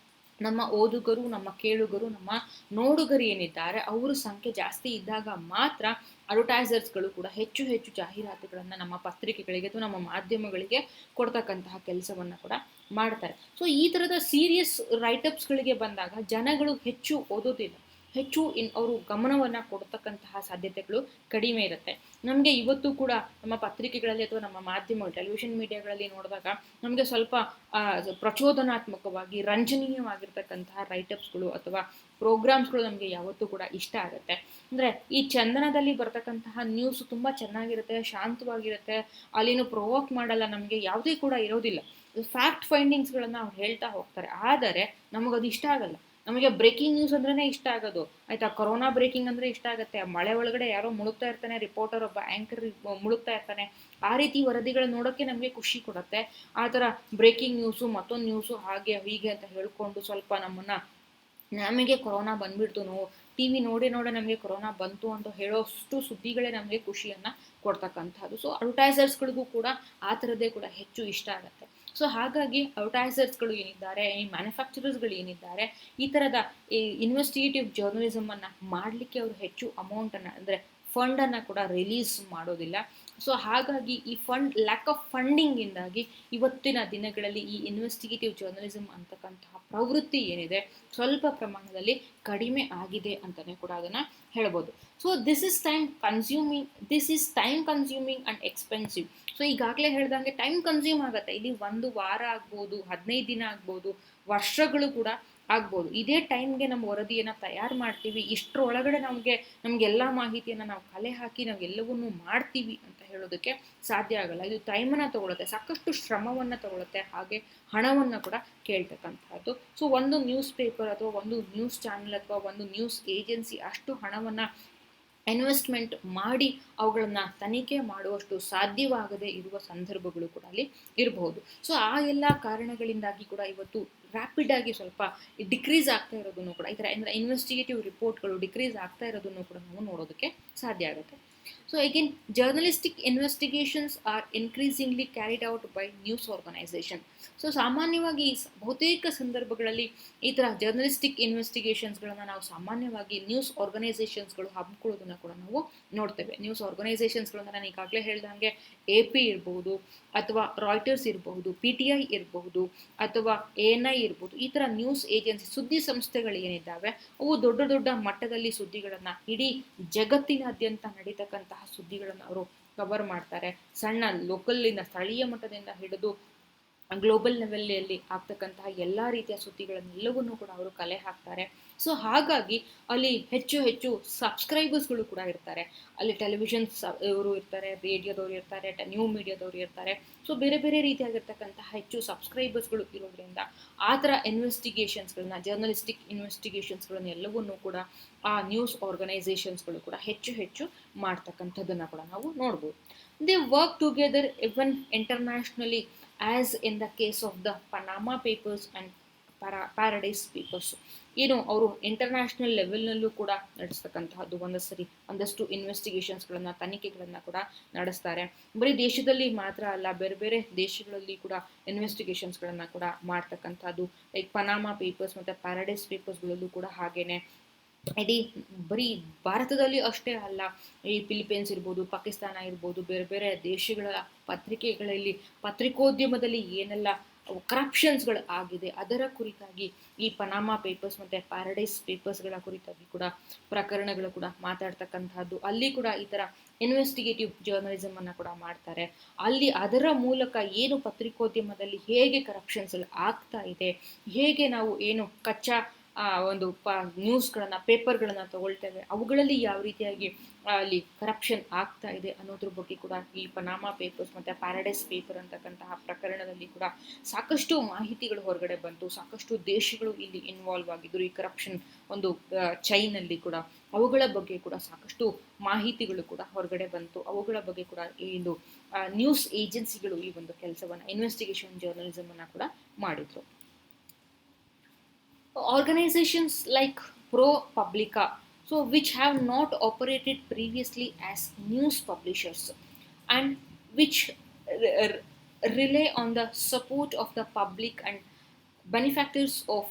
ನಮ್ಮ ಓದುಗರು, ನಮ್ಮ ಕೇಳುಗರು, ನಮ್ಮ ನೋಡುಗರು ಏನಿದ್ದಾರೆ ಅವರ ಸಂಖ್ಯೆ ಜಾಸ್ತಿ ಇದ್ದಾಗ ಮಾತ್ರ ಅಡ್ವರ್ಟೈಸರ್ಸ್ಗಳು ಕೂಡ ಹೆಚ್ಚು ಹೆಚ್ಚು ಜಾಹೀರಾತುಗಳನ್ನು ನಮ್ಮ ಪತ್ರಿಕೆಗಳಿಗೆ ಅಥವಾ ನಮ್ಮ ಮಾಧ್ಯಮಗಳಿಗೆ ಕೊಡ್ತಕ್ಕಂತಹ ಕೆಲಸವನ್ನು ಕೂಡ ಮಾಡ್ತಾರೆ. ಸೊ ಈ ಥರದ ಸೀರಿಯಸ್ ರೈಟಪ್ಸ್ಗಳಿಗೆ ಬಂದಾಗ ಜನಗಳು ಹೆಚ್ಚು ಓದೋದಿಲ್ಲ, ಹೆಚ್ಚು ಅವರು ಗಮನವನ್ನು ಕೊಡ್ತಕ್ಕಂತಹ ಸಾಧ್ಯತೆಗಳು ಕಡಿಮೆ ಇರುತ್ತೆ. ನಮಗೆ ಇವತ್ತು ಕೂಡ ನಮ್ಮ ಪತ್ರಿಕೆಗಳಲ್ಲಿ ಅಥವಾ ನಮ್ಮ ಮಾಧ್ಯಮಗಳು, ಟೆಲಿವಿಷನ್ ಮೀಡಿಯಾಗಳಲ್ಲಿ ನೋಡಿದಾಗ ನಮಗೆ ಸ್ವಲ್ಪ ಪ್ರಚೋದನಾತ್ಮಕವಾಗಿ ರಂಜನೀಯವಾಗಿರ್ತಕ್ಕಂತಹ ರೈಟಪ್ಸ್ಗಳು ಅಥವಾ ಪ್ರೋಗ್ರಾಮ್ಸ್ಗಳು ನಮಗೆ ಯಾವತ್ತೂ ಕೂಡ ಇಷ್ಟ ಆಗುತ್ತೆ. ಅಂದರೆ ಈ ಚಂದನದಲ್ಲಿ ಬರ್ತಕ್ಕಂತಹ ನ್ಯೂಸ್ ತುಂಬ ಚೆನ್ನಾಗಿರುತ್ತೆ, ಶಾಂತವಾಗಿರುತ್ತೆ, ಅಲ್ಲೇನು ಪ್ರೊವೋಕ್ ಮಾಡಲ್ಲ, ನಮಗೆ ಯಾವುದೇ ಕೂಡ ಇರೋದಿಲ್ಲ, ಫ್ಯಾಕ್ಟ್ ಫೈಂಡಿಂಗ್ಸ್ಗಳನ್ನು ಅವ್ರು ಹೇಳ್ತಾ ಹೋಗ್ತಾರೆ. ಆದರೆ ನಮಗದು ಇಷ್ಟ ಆಗಲ್ಲ. ನಮಗೆ ಬ್ರೇಕಿಂಗ್ ನ್ಯೂಸ್ ಅಂದ್ರೇ ಇಷ್ಟ ಆಗೋದು, ಆಯ್ತಾ. ಕೊರೋನಾ ಬ್ರೇಕಿಂಗ್ ಅಂದರೆ ಇಷ್ಟ ಆಗುತ್ತೆ, ಮಳೆ ಒಳಗಡೆ ಯಾರೋ ಮುಳುಗ್ತಾ ಇರ್ತಾನೆ, ರಿಪೋರ್ಟರ್ ಒಬ್ಬ ಆ್ಯಂಕರ್ ಮುಳುಗ್ತಾ ಇರ್ತಾನೆ, ಆ ರೀತಿ ವರದಿಗಳು ನೋಡೋಕ್ಕೆ ನಮಗೆ ಖುಷಿ ಕೊಡುತ್ತೆ. ಆ ಥರ ಬ್ರೇಕಿಂಗ್ ನ್ಯೂಸು, ಮತ್ತೊಂದು ನ್ಯೂಸು, ಹಾಗೆ ಹೀಗೆ ಅಂತ ಹೇಳ್ಕೊಂಡು ಸ್ವಲ್ಪ ನಮಗೆ ಕೊರೋನಾ ಬಂದ್ಬಿಡ್ತು, ಟಿ ವಿ ನೋಡೇ ನಮಗೆ ಕೊರೋನಾ ಬಂತು ಅಂತ ಹೇಳೋಷ್ಟು ಸುದ್ದಿಗಳೇ ನಮಗೆ ಖುಷಿಯನ್ನು ಕೊಡ್ತಕ್ಕಂಥದ್ದು. ಸೊ ಅಡ್ವರ್ಟೈಸರ್ಸ್ಗಳಿಗೂ ಕೂಡ ಆ ಥರದ್ದೇ ಕೂಡ ಹೆಚ್ಚು ಇಷ್ಟ ಆಗುತ್ತೆ. ಸೊ ಹಾಗಾಗಿ ಅಡ್ವರ್ಟೈಸರ್ಸ್ಗಳು ಏನಿದ್ದಾರೆ, ಈ ಮ್ಯಾನುಫ್ಯಾಕ್ಚರರ್ಸ್ಗಳು ಏನಿದ್ದಾರೆ, ಈ ಥರದ ಈ ಇನ್ವೆಸ್ಟಿಗೇಟಿವ್ ಜರ್ನಲಿಸಮನ್ನು ಮಾಡಲಿಕ್ಕೆ ಅವರು ಹೆಚ್ಚು ಅಮೌಂಟನ್ನು ಅಂದರೆ ಫಂಡನ್ನು ಕೂಡ ರಿಲೀಸ್ ಮಾಡೋದಿಲ್ಲ. ಸೊ ಹಾಗಾಗಿ ಈ ಲ್ಯಾಕ್ ಆಫ್ ಫಂಡಿಂಗಿಂದಾಗಿ ಇವತ್ತಿನ ದಿನಗಳಲ್ಲಿ ಈ ಇನ್ವೆಸ್ಟಿಗೇಟಿವ್ ಜರ್ನಲಿಸಮ್ ಅಂತಕ್ಕಂತಹ ಪ್ರವೃತ್ತಿ ಏನಿದೆ ಸ್ವಲ್ಪ ಪ್ರಮಾಣದಲ್ಲಿ ಕಡಿಮೆ ಆಗಿದೆ ಅಂತಲೇ ಕೂಡ ಅದನ್ನು ಹೇಳ್ಬೋದು. So this is time consuming and expensive. So ಈಗಾಗಲೇ ಹೇಳ್ದಂಗೆ ಟೈಮ್ ಕನ್ಸ್ಯೂಮ್ ಆಗುತ್ತೆ. ಇಲ್ಲಿ 1 ವಾರ ಆಗ್ಬೋದು, 15 ದಿನ ಆಗ್ಬೋದು, ವರ್ಷಗಳು ಕೂಡ ಆಗ್ಬೋದು. ಇದೇ ಟೈಮ್ಗೆ ನಮ್ಮ ವರದಿಯನ್ನು ತಯಾರು ಮಾಡ್ತೀವಿ, ಇಷ್ಟರೊಳಗಡೆ ನಮಗೆಲ್ಲ ಮಾಹಿತಿಯನ್ನು ನಾವು ಕಲೆ ಹಾಕಿ ನಾವು ಎಲ್ಲವನ್ನೂ ಮಾಡ್ತೀವಿ ಅಂತ ಹೇಳೋದಕ್ಕೆ ಸಾಧ್ಯ ಆಗಲ್ಲ. ಇದು ಟೈಮನ್ನು ತಗೊಳುತ್ತೆ, ಸಾಕಷ್ಟು ಶ್ರಮವನ್ನು ತಗೊಳುತ್ತೆ, ಹಾಗೆ ಹಣವನ್ನು ಕೂಡ ಕೇಳ್ತಕ್ಕಂಥದ್ದು. ಸೊ ಒಂದು ನ್ಯೂಸ್ ಪೇಪರ್ ಅಥವಾ ಒಂದು ನ್ಯೂಸ್ ಚಾನಲ್ ಅಥವಾ ಒಂದು ನ್ಯೂಸ್ ಏಜೆನ್ಸಿ ಅಷ್ಟು ಹಣವನ್ನು ಇನ್ವೆಸ್ಟ್ಮೆಂಟ್ ಮಾಡಿ ಅವುಗಳನ್ನು ತನಿಖೆ ಮಾಡುವಷ್ಟು ಸಾಧ್ಯವಾಗದೇ ಇರುವ ಸಂದರ್ಭಗಳು ಕೂಡ ಅಲ್ಲಿ ಇರಬಹುದು. ಸೊ ಆ ಎಲ್ಲ ಕಾರಣಗಳಿಂದಾಗಿ ಕೂಡ ಇವತ್ತು ರ್ಯಾಪಿಡ್ ಆಗಿ ಸ್ವಲ್ಪ ಡಿಕ್ರೀಸ್ ಆಗ್ತಾ ಇರೋದನ್ನು ಕೂಡ, ಈ ಥರ ಅಂದರೆ ಇನ್ವೆಸ್ಟಿಗೇಟಿವ್ ರಿಪೋರ್ಟ್ಗಳು ಡಿಕ್ರೀಸ್ ಆಗ್ತಾ ಇರೋದನ್ನು ಕೂಡ ನಾವು ನೋಡೋದಕ್ಕೆ ಸಾಧ್ಯ ಆಗುತ್ತೆ. So again journalistic investigations are increasingly carried out by news organisation. So ಸಾಮಾನ್ಯವಾಗಿ ಬಹುತೇಕ ಸಂದರ್ಭಗಳಲ್ಲಿ ಈ ಥರ ಜರ್ನಲಿಸ್ಟಿಕ್ ಇನ್ವೆಸ್ಟಿಗೇಷನ್ಸ್ಗಳನ್ನು ನಾವು ಸಾಮಾನ್ಯವಾಗಿ ನ್ಯೂಸ್ ಆರ್ಗನೈಸೇಷನ್ಸ್ಗಳು ಹಮ್ಮಿಕೊಳ್ಳೋದನ್ನು ಕೂಡ ನಾವು ನೋಡ್ತೇವೆ. ನ್ಯೂಸ್ ಆರ್ಗನೈಸೇಷನ್ಸ್ಗಳನ್ನು ನಾನು ಈಗಾಗಲೇ ಹೇಳ್ದಂಗೆ AP ಇರ್ಬೋದು, ಅಥವಾ ರಾಯ್ಟರ್ಸ್ ಇರಬಹುದು, PTI ಇರಬಹುದು, ಅಥವಾ ANI ಇರ್ಬೋದು. ಈ ಥರ ನ್ಯೂಸ್ ಏಜೆನ್ಸಿ ಸುದ್ದಿ ಸಂಸ್ಥೆಗಳು ಏನಿದ್ದಾವೆ ಅವು ದೊಡ್ಡ ದೊಡ್ಡ ಮಟ್ಟದಲ್ಲಿ ಸುದ್ದಿಗಳನ್ನು, ಇಡೀ ಜಗತ್ತಿನಾದ್ಯಂತ ನಡೀತಕ್ಕಂತಹ ಸುದ್ದಿಗಳನ್ನು ಅವರು ಕವರ್ ಮಾಡ್ತಾರೆ. ಸಣ್ಣ ಲೋಕಲ್ಲಿಂದ, ಸ್ಥಳೀಯ ಮಟ್ಟದಿಂದ ಹಿಡಿದು ಗ್ಲೋಬಲ್ ಲೆವೆಲಲ್ಲಿ ಆಗ್ತಕ್ಕಂತಹ ಎಲ್ಲ ರೀತಿಯ ಸುದ್ದಿಗಳನ್ನೆಲ್ಲವನ್ನೂ ಕೂಡ ಅವರು ಕಲೆ ಹಾಕ್ತಾರೆ. ಸೊ ಹಾಗಾಗಿ ಅಲ್ಲಿ ಹೆಚ್ಚು ಹೆಚ್ಚು ಸಬ್ಸ್ಕ್ರೈಬರ್ಸ್ಗಳು ಕೂಡ ಇರ್ತಾರೆ. ಅಲ್ಲಿ ಟೆಲಿವಿಷನ್ಸ್ ಇವರು ಇರ್ತಾರೆ, ರೇಡಿಯೋದವ್ರು ಇರ್ತಾರೆ, ನ್ಯೂ ಮೀಡಿಯಾದವ್ರು ಇರ್ತಾರೆ. ಸೊ ಬೇರೆ ಬೇರೆ ರೀತಿಯಾಗಿರ್ತಕ್ಕಂತಹ ಹೆಚ್ಚು ಸಬ್ಸ್ಕ್ರೈಬರ್ಸ್ಗಳು ಇರೋದ್ರಿಂದ ಆ ಥರ ಇನ್ವೆಸ್ಟಿಗೇಷನ್ಸ್ಗಳನ್ನ, ಜರ್ನಲಿಸ್ಟಿಕ್ ಇನ್ವೆಸ್ಟಿಗೇಷನ್ಸ್ಗಳನ್ನ ಎಲ್ಲವನ್ನೂ ಕೂಡ ಆ ನ್ಯೂಸ್ ಆರ್ಗನೈಸೇಷನ್ಸ್ಗಳು ಕೂಡ ಹೆಚ್ಚು ಹೆಚ್ಚು ಮಾಡ್ತಕ್ಕಂಥದ್ದನ್ನು ಕೂಡ ನಾವು ನೋಡ್ಬೋದು. They work together even internationally, as in the case of the Panama Papers and Paradise Papers. ಏನು ಅವರು ಇಂಟರ್ನ್ಯಾಷನಲ್ ಲೆವೆಲ್ನಲ್ಲೂ ಕೂಡ ನಡೆಸ್ತಕ್ಕಂತಹದ್ದು ಒಂದಷ್ಟು ಇನ್ವೆಸ್ಟಿಗೇಷನ್ಸ್ಗಳನ್ನು, ತನಿಖೆಗಳನ್ನು ಕೂಡ ನಡೆಸ್ತಾರೆ. ಬರೀ ದೇಶದಲ್ಲಿ ಮಾತ್ರ ಅಲ್ಲ, ಬೇರೆ ಬೇರೆ ದೇಶಗಳಲ್ಲಿ ಕೂಡ ಇನ್ವೆಸ್ಟಿಗೇಷನ್ಸ್ಗಳನ್ನು ಕೂಡ ಮಾಡ್ತಕ್ಕಂಥದ್ದು. ಲೈಕ್ ಪನಾಮಾ ಪೇಪರ್ಸ್ ಮತ್ತು ಪ್ಯಾರಡೈಸ್ ಪೇಪರ್ಸ್ಗಳಲ್ಲೂ ಕೂಡ ಹಾಗೇನೆ ಇಡೀ ಬರೀ ಭಾರತದಲ್ಲಿ ಅಷ್ಟೇ ಅಲ್ಲ, ಈ ಫಿಲಿಪೀನ್ಸ್ ಇರ್ಬೋದು, ಪಾಕಿಸ್ತಾನ ಇರ್ಬೋದು, ಬೇರೆ ಬೇರೆ ದೇಶಗಳ ಪತ್ರಿಕೆಗಳಲ್ಲಿ, ಪತ್ರಿಕೋದ್ಯಮದಲ್ಲಿ ಏನೆಲ್ಲ ಕರಪ್ಷನ್ಸ್ಗಳು ಆಗಿದೆ ಅದರ ಕುರಿತಾಗಿ ಈ ಪನಾಮಾ ಪೇಪರ್ಸ್ ಮತ್ತು ಪ್ಯಾರಡೈಸ್ ಪೇಪರ್ಸ್ಗಳ ಕುರಿತಾಗಿ ಕೂಡ ಪ್ರಕರಣಗಳು ಕೂಡ ಮಾತಾಡ್ತಕ್ಕಂಥದ್ದು. ಅಲ್ಲಿ ಕೂಡ ಈ ಥರ ಇನ್ವೆಸ್ಟಿಗೇಟಿವ್ ಜರ್ನಲಿಸಮನ್ನು ಕೂಡ ಮಾಡ್ತಾರೆ. ಅಲ್ಲಿ ಅದರ ಮೂಲಕ ಏನು ಪತ್ರಿಕೋದ್ಯಮದಲ್ಲಿ ಹೇಗೆ ಕರಪ್ಷನ್ಸ್ಗಳು ಆಗ್ತಾ ಇದೆ, ಹೇಗೆ ನಾವು ಏನು ಕಚ್ಚಾ ಒಂದು ನ್ಯೂಸ್ಗಳನ್ನು, ಪೇಪರ್ಗಳನ್ನು ತಗೊಳ್ತೇವೆ, ಅವುಗಳಲ್ಲಿ ಯಾವ ರೀತಿಯಾಗಿ ಅಲ್ಲಿ ಕರಪ್ಷನ್ ಆಗ್ತಾ ಇದೆ ಅನ್ನೋದ್ರ ಬಗ್ಗೆ ಕೂಡ ಈ ಪನಾಮಾ ಪೇಪರ್ಸ್ ಮತ್ತು ಪ್ಯಾರಡೈಸ್ ಪೇಪರ್ ಅಂತಕ್ಕಂತಹ ಪ್ರಕರಣದಲ್ಲಿ ಕೂಡ ಸಾಕಷ್ಟು ಮಾಹಿತಿಗಳು ಹೊರಗಡೆ ಬಂತು. ಸಾಕಷ್ಟು ದೇಶಗಳು ಇಲ್ಲಿ ಇನ್ವಾಲ್ವ್ ಆಗಿದ್ರು ಈ ಕರಪ್ಷನ್ ಒಂದು ಚೈನಲ್ಲಿ ಕೂಡ. ಅವುಗಳ ಬಗ್ಗೆ ಕೂಡ ಸಾಕಷ್ಟು ಮಾಹಿತಿಗಳು ಕೂಡ ಹೊರಗಡೆ ಬಂತು. ಅವುಗಳ ಬಗ್ಗೆ ಕೂಡ ಇದು ನ್ಯೂಸ್ ಏಜೆನ್ಸಿಗಳು ಈ ಒಂದು ಕೆಲಸವನ್ನು, ಇನ್ವೆಸ್ಟಿಗೇಷನ್ ಜರ್ನಲಿಸಮನ್ನು ಕೂಡ ಮಾಡಿದ್ರು. Organizations like ProPublica, so which have not operated previously as news publishers and which rely on the support of the public and benefactors of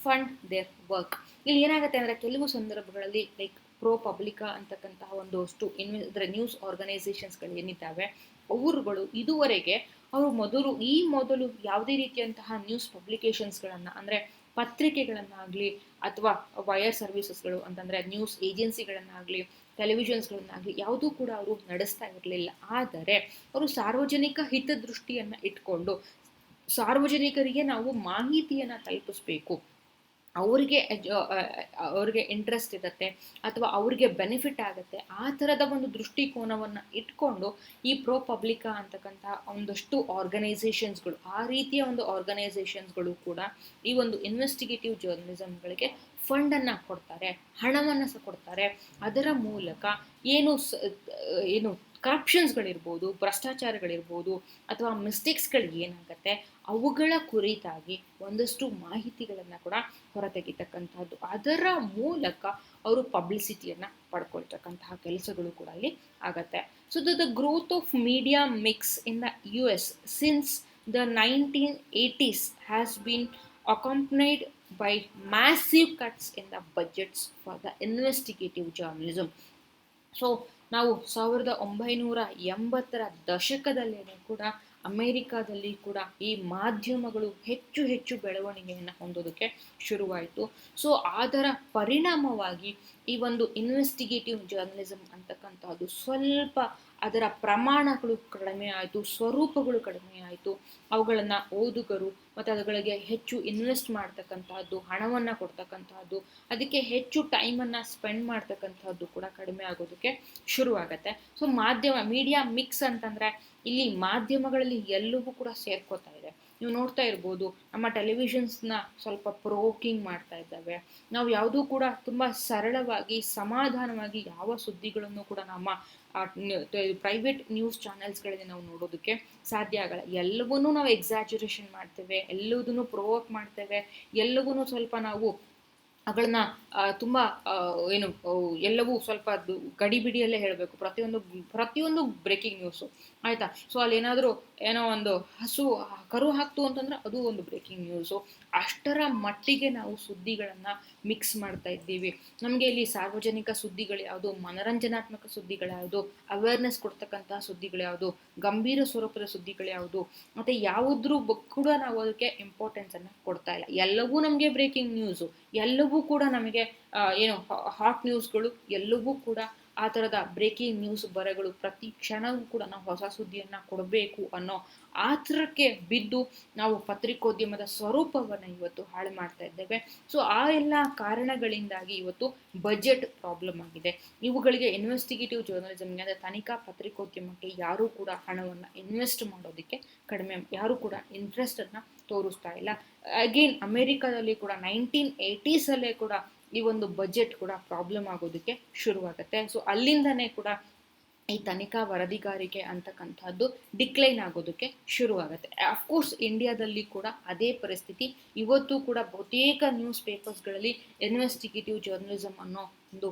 fund their work. ಇಲ್ಲಿ ಏನಾಗುತ್ತೆ ಅಂದರೆ ಕೆಲವು ಸಂದರ್ಭಗಳಲ್ಲಿ ಲೈಕ್ ಪ್ರೋ ಪಬ್ಲಿಕಾ ಅಂತಕ್ಕಂತಹ ಒಂದಷ್ಟು ನ್ಯೂಸ್ ಆರ್ಗನೈಸೇಷನ್ಸ್ಗಳು ಏನಿದ್ದಾವೆ ಅವರುಗಳು ಇದುವರೆಗೆ ಅವರು ಮೊದಲು ಯಾವುದೇ ರೀತಿಯಂತಹ ನ್ಯೂಸ್ ಪಬ್ಲಿಕೇಶನ್ಸ್ಗಳನ್ನು ಅಂದರೆ ಪತ್ರಿಕೆಗಳನ್ನಾಗಲಿ ಅಥವಾ ವೈರ್ ಸರ್ವಿಸಸ್ಗಳು ಅಂತಂದರೆ ನ್ಯೂಸ್ ಏಜೆನ್ಸಿಗಳನ್ನಾಗಲಿ ಟೆಲಿವಿಷನ್ಸ್ಗಳನ್ನಾಗಲಿ ಯಾವುದೂ ಕೂಡ ಅವರು ನಡೆಸ್ತಾ ಇರಲಿಲ್ಲ. ಆದರೆ ಅವರು ಸಾರ್ವಜನಿಕ ಹಿತದೃಷ್ಟಿಯನ್ನು ಇಟ್ಕೊಂಡು ಸಾರ್ವಜನಿಕರಿಗೆ ನಾವು ಮಾಹಿತಿಯನ್ನು ತಲುಪಿಸ್ಬೇಕು, ಅವ್ರಿಗೆ ಇಂಟ್ರೆಸ್ಟ್ ಇರುತ್ತೆ ಅಥವಾ ಅವ್ರಿಗೆ ಬೆನಿಫಿಟ್ ಆಗುತ್ತೆ, ಆ ಥರದ ಒಂದು ದೃಷ್ಟಿಕೋನವನ್ನು ಇಟ್ಕೊಂಡು ಈ ಪ್ರೋ ಪಬ್ಲಿಕಾ ಅಂತಕ್ಕಂತಹ ಒಂದಷ್ಟು ಆರ್ಗನೈಸೇಷನ್ಸ್ಗಳು, ಆ ರೀತಿಯ ಒಂದು ಆರ್ಗನೈಸೇಷನ್ಸ್ಗಳು ಕೂಡ ಈ ಒಂದು ಇನ್ವೆಸ್ಟಿಗೇಟಿವ್ ಜರ್ನಲಿಸಮ್ಗಳಿಗೆ ಫಂಡನ್ನು ಕೊಡ್ತಾರೆ, ಹಣವನ್ನು ಸಹ ಕೊಡ್ತಾರೆ. ಅದರ ಮೂಲಕ ಏನು ಕರಪ್ಷನ್ಸ್ಗಳಿರ್ಬೋದು, ಭ್ರಷ್ಟಾಚಾರಗಳಿರ್ಬೋದು ಅಥವಾ ಮಿಸ್ಟೇಕ್ಸ್ಗಳು ಏನಾಗುತ್ತೆ ಅವುಗಳ ಕುರಿತಾಗಿ ಒಂದಷ್ಟು ಮಾಹಿತಿಗಳನ್ನು ಕೂಡ ಹೊರತೆಗಿತಕ್ಕಂಥದ್ದು, ಅದರ ಮೂಲಕ ಅವರು ಪಬ್ಲಿಸಿಟಿಯನ್ನು ಪಡ್ಕೊಳ್ತಕ್ಕಂತಹ ಕೆಲಸಗಳು ಕೂಡ ಇಲ್ಲಿ ಆಗತ್ತೆ. So the growth of media mix in the US since the 1980s has been accompanied by massive cuts in the budgets for the investigative journalism. So ನಾವು 1980ರ ದಶಕದಲ್ಲೇ ಕೂಡ ಅಮೇರಿಕಾದಲ್ಲಿ ಕೂಡ ಈ ಮಾಧ್ಯಮಗಳು ಹೆಚ್ಚು ಬೆಳವಣಿಗೆಯನ್ನು ಹೊಂದೋದಕ್ಕೆ ಶುರುವಾಯಿತು. ಸೊ ಅದರ ಪರಿಣಾಮವಾಗಿ ಈ ಒಂದು ಇನ್ವೆಸ್ಟಿಗೇಟಿವ್ ಜರ್ನಲಿಸಮ್ ಅಂತಕ್ಕಂಥದ್ದು ಸ್ವಲ್ಪ ಅದರ ಪ್ರಮಾಣಗಳು ಕಡಿಮೆ ಆಯಿತು, ಸ್ವರೂಪಗಳು ಕಡಿಮೆ ಆಯಿತು. ಅವುಗಳನ್ನು ಓದುಗರು ಮತ್ತು ಅವುಗಳಿಗೆ ಹೆಚ್ಚು ಇನ್ವೆಸ್ಟ್ ಮಾಡ್ತಕ್ಕಂತಹದ್ದು, ಹಣವನ್ನು ಕೊಡ್ತಕ್ಕಂತಹದ್ದು, ಅದಕ್ಕೆ ಹೆಚ್ಚು ಟೈಮನ್ನು ಸ್ಪೆಂಡ್ ಮಾಡ್ತಕ್ಕಂಥದ್ದು ಕೂಡ ಕಡಿಮೆ ಆಗೋದಕ್ಕೆ ಶುರುವಾಗತ್ತೆ. ಸೊ ಮೀಡಿಯಾ ಮಿಕ್ಸ್ ಅಂತಂದರೆ ಇಲ್ಲಿ ಮಾಧ್ಯಮಗಳಲ್ಲಿ ಎಲ್ಲವೂ ಕೂಡ ಸೇರ್ಕೋತಾ ಇದೆ. ನೀವು ನೋಡ್ತಾ ಇರ್ಬೋದು, ನಮ್ಮ ಟೆಲಿವಿಷನ್ಸ್ನ ಸ್ವಲ್ಪ ಪ್ರೊವೋಕಿಂಗ್ ಮಾಡ್ತಾ ಇದ್ದಾವೆ. ನಾವು ಯಾವುದೂ ಕೂಡ ತುಂಬ ಸರಳವಾಗಿ ಸಮಾಧಾನವಾಗಿ ಯಾವ ಸುದ್ದಿಗಳನ್ನು ಕೂಡ ನಮ್ಮ ಪ್ರೈವೇಟ್ ನ್ಯೂಸ್ ಚಾನೆಲ್ಸ್ಗಳಲ್ಲಿ ನಾವು ನೋಡೋದಕ್ಕೆ ಸಾಧ್ಯ ಆಗಲ್ಲ. ಎಲ್ಲವನ್ನೂ ನಾವು ಎಕ್ಸಾಜುರೇಷನ್ ಮಾಡ್ತೇವೆ, ಎಲ್ಲದನ್ನು ಪ್ರೊವೋಕ್ ಮಾಡ್ತೇವೆ, ಎಲ್ಲವನ್ನೂ ಸ್ವಲ್ಪ ನಾವು ಅವುಗಳನ್ನ ತುಂಬ ಎಲ್ಲವೂ ಸ್ವಲ್ಪ ಗಡಿಬಿಡಿಯಲ್ಲೇ ಹೇಳಬೇಕು. ಪ್ರತಿಯೊಂದು ಬ್ರೇಕಿಂಗ್ ನ್ಯೂಸು ಆಯಿತಾ. ಸೊ ಅಲ್ಲೇನಾದರೂ ಒಂದು ಹಸು ಕರು ಹಾಕ್ತು ಅಂತಂದ್ರೆ ಅದು ಒಂದು ಬ್ರೇಕಿಂಗ್ ನ್ಯೂಸು. ಅಷ್ಟರ ಮಟ್ಟಿಗೆ ನಾವು ಸುದ್ದಿಗಳನ್ನು ಮಿಕ್ಸ್ ಮಾಡ್ತಾ ಇದ್ದೀವಿ. ನಮಗೆ ಇಲ್ಲಿ ಸಾರ್ವಜನಿಕ ಸುದ್ದಿಗಳು ಯಾವುದು, ಮನರಂಜನಾತ್ಮಕ ಸುದ್ದಿಗಳು ಯಾವುದು, ಅವೇರ್ನೆಸ್ ಕೊಡ್ತಕ್ಕಂತಹ ಸುದ್ದಿಗಳು ಯಾವುದು, ಗಂಭೀರ ಸ್ವರೂಪದ ಸುದ್ದಿಗಳು ಯಾವುದು, ಮತ್ತು ಯಾವುದ್ರ ಕೂಡ ನಾವು ಅದಕ್ಕೆ ಇಂಪಾರ್ಟೆನ್ಸನ್ನು ಕೊಡ್ತಾ ಇಲ್ಲ. ಎಲ್ಲವೂ ನಮಗೆ ಬ್ರೇಕಿಂಗ್ ನ್ಯೂಸು, ಎಲ್ಲವೂ ಕೂಡ ನಮಗೆ ಹಾಟ್ ನ್ಯೂಸ್ಗಳು, ಎಲ್ಲವೂ ಕೂಡ ಆ ಥರದ ಬ್ರೇಕಿಂಗ್ ನ್ಯೂಸ್ ಬರಗಳು. ಪ್ರತಿ ಕ್ಷಣವೂ ಕೂಡ ನಾವು ಹೊಸ ಸುದ್ದಿಯನ್ನು ಕೊಡಬೇಕು ಅನ್ನೋ ಆತರಕ್ಕೆ ಬಿದ್ದು ನಾವು ಪತ್ರಿಕೋದ್ಯಮದ ಸ್ವರೂಪವನ್ನು ಇವತ್ತು ಹಾಳು ಮಾಡ್ತಾ ಇದ್ದೇವೆ. ಸೊ ಆ ಎಲ್ಲ ಕಾರಣಗಳಿಂದಾಗಿ ಇವತ್ತು ಬಜೆಟ್ ಪ್ರಾಬ್ಲಮ್ ಆಗಿದೆ. ಇವುಗಳಿಗೆ ಇನ್ವೆಸ್ಟಿಗೇಟಿವ್ ಜರ್ನಲಿಸಮ್ಗೆ ಅಂದರೆ ತನಿಖಾ ಪತ್ರಿಕೋದ್ಯಮಕ್ಕೆ ಯಾರೂ ಕೂಡ ಹಣವನ್ನು ಇನ್ವೆಸ್ಟ್ ಮಾಡೋದಕ್ಕೆ ಯಾರೂ ಕೂಡ ಇಂಟ್ರೆಸ್ಟನ್ನು ತೋರಿಸ್ತಾ ಇಲ್ಲ. ಅಗೇನ್ ಅಮೇರಿಕಾದಲ್ಲಿ ಕೂಡ 1980ಸಲ್ಲೇ ಕೂಡ ಈ ಒಂದು ಬಜೆಟ್ ಕೂಡ ಪ್ರಾಬ್ಲಮ್ ಆಗೋದಕ್ಕೆ ಶುರುವಾಗುತ್ತೆ. ಸೊ ಅಲ್ಲಿಂದನೇ ಕೂಡ ಈ ತನಿಖಾ ವರದಿಗಾರಿಕೆ ಅಂತಕ್ಕಂಥದ್ದು ಡಿಕ್ಲೈನ್ ಆಗೋದಕ್ಕೆ ಶುರುವಾಗುತ್ತೆ. ಅಫ್ಕೋರ್ಸ್ ಇಂಡಿಯಾದಲ್ಲಿ ಕೂಡ ಅದೇ ಪರಿಸ್ಥಿತಿ. ಇವತ್ತು ಕೂಡ ಬಹುತೇಕ ನ್ಯೂಸ್ ಪೇಪರ್ಸ್ಗಳಲ್ಲಿ ಇನ್ವೆಸ್ಟಿಗೇಟಿವ್ ಜರ್ನಲಿಸಮ್ ಅನ್ನೋ ಒಂದು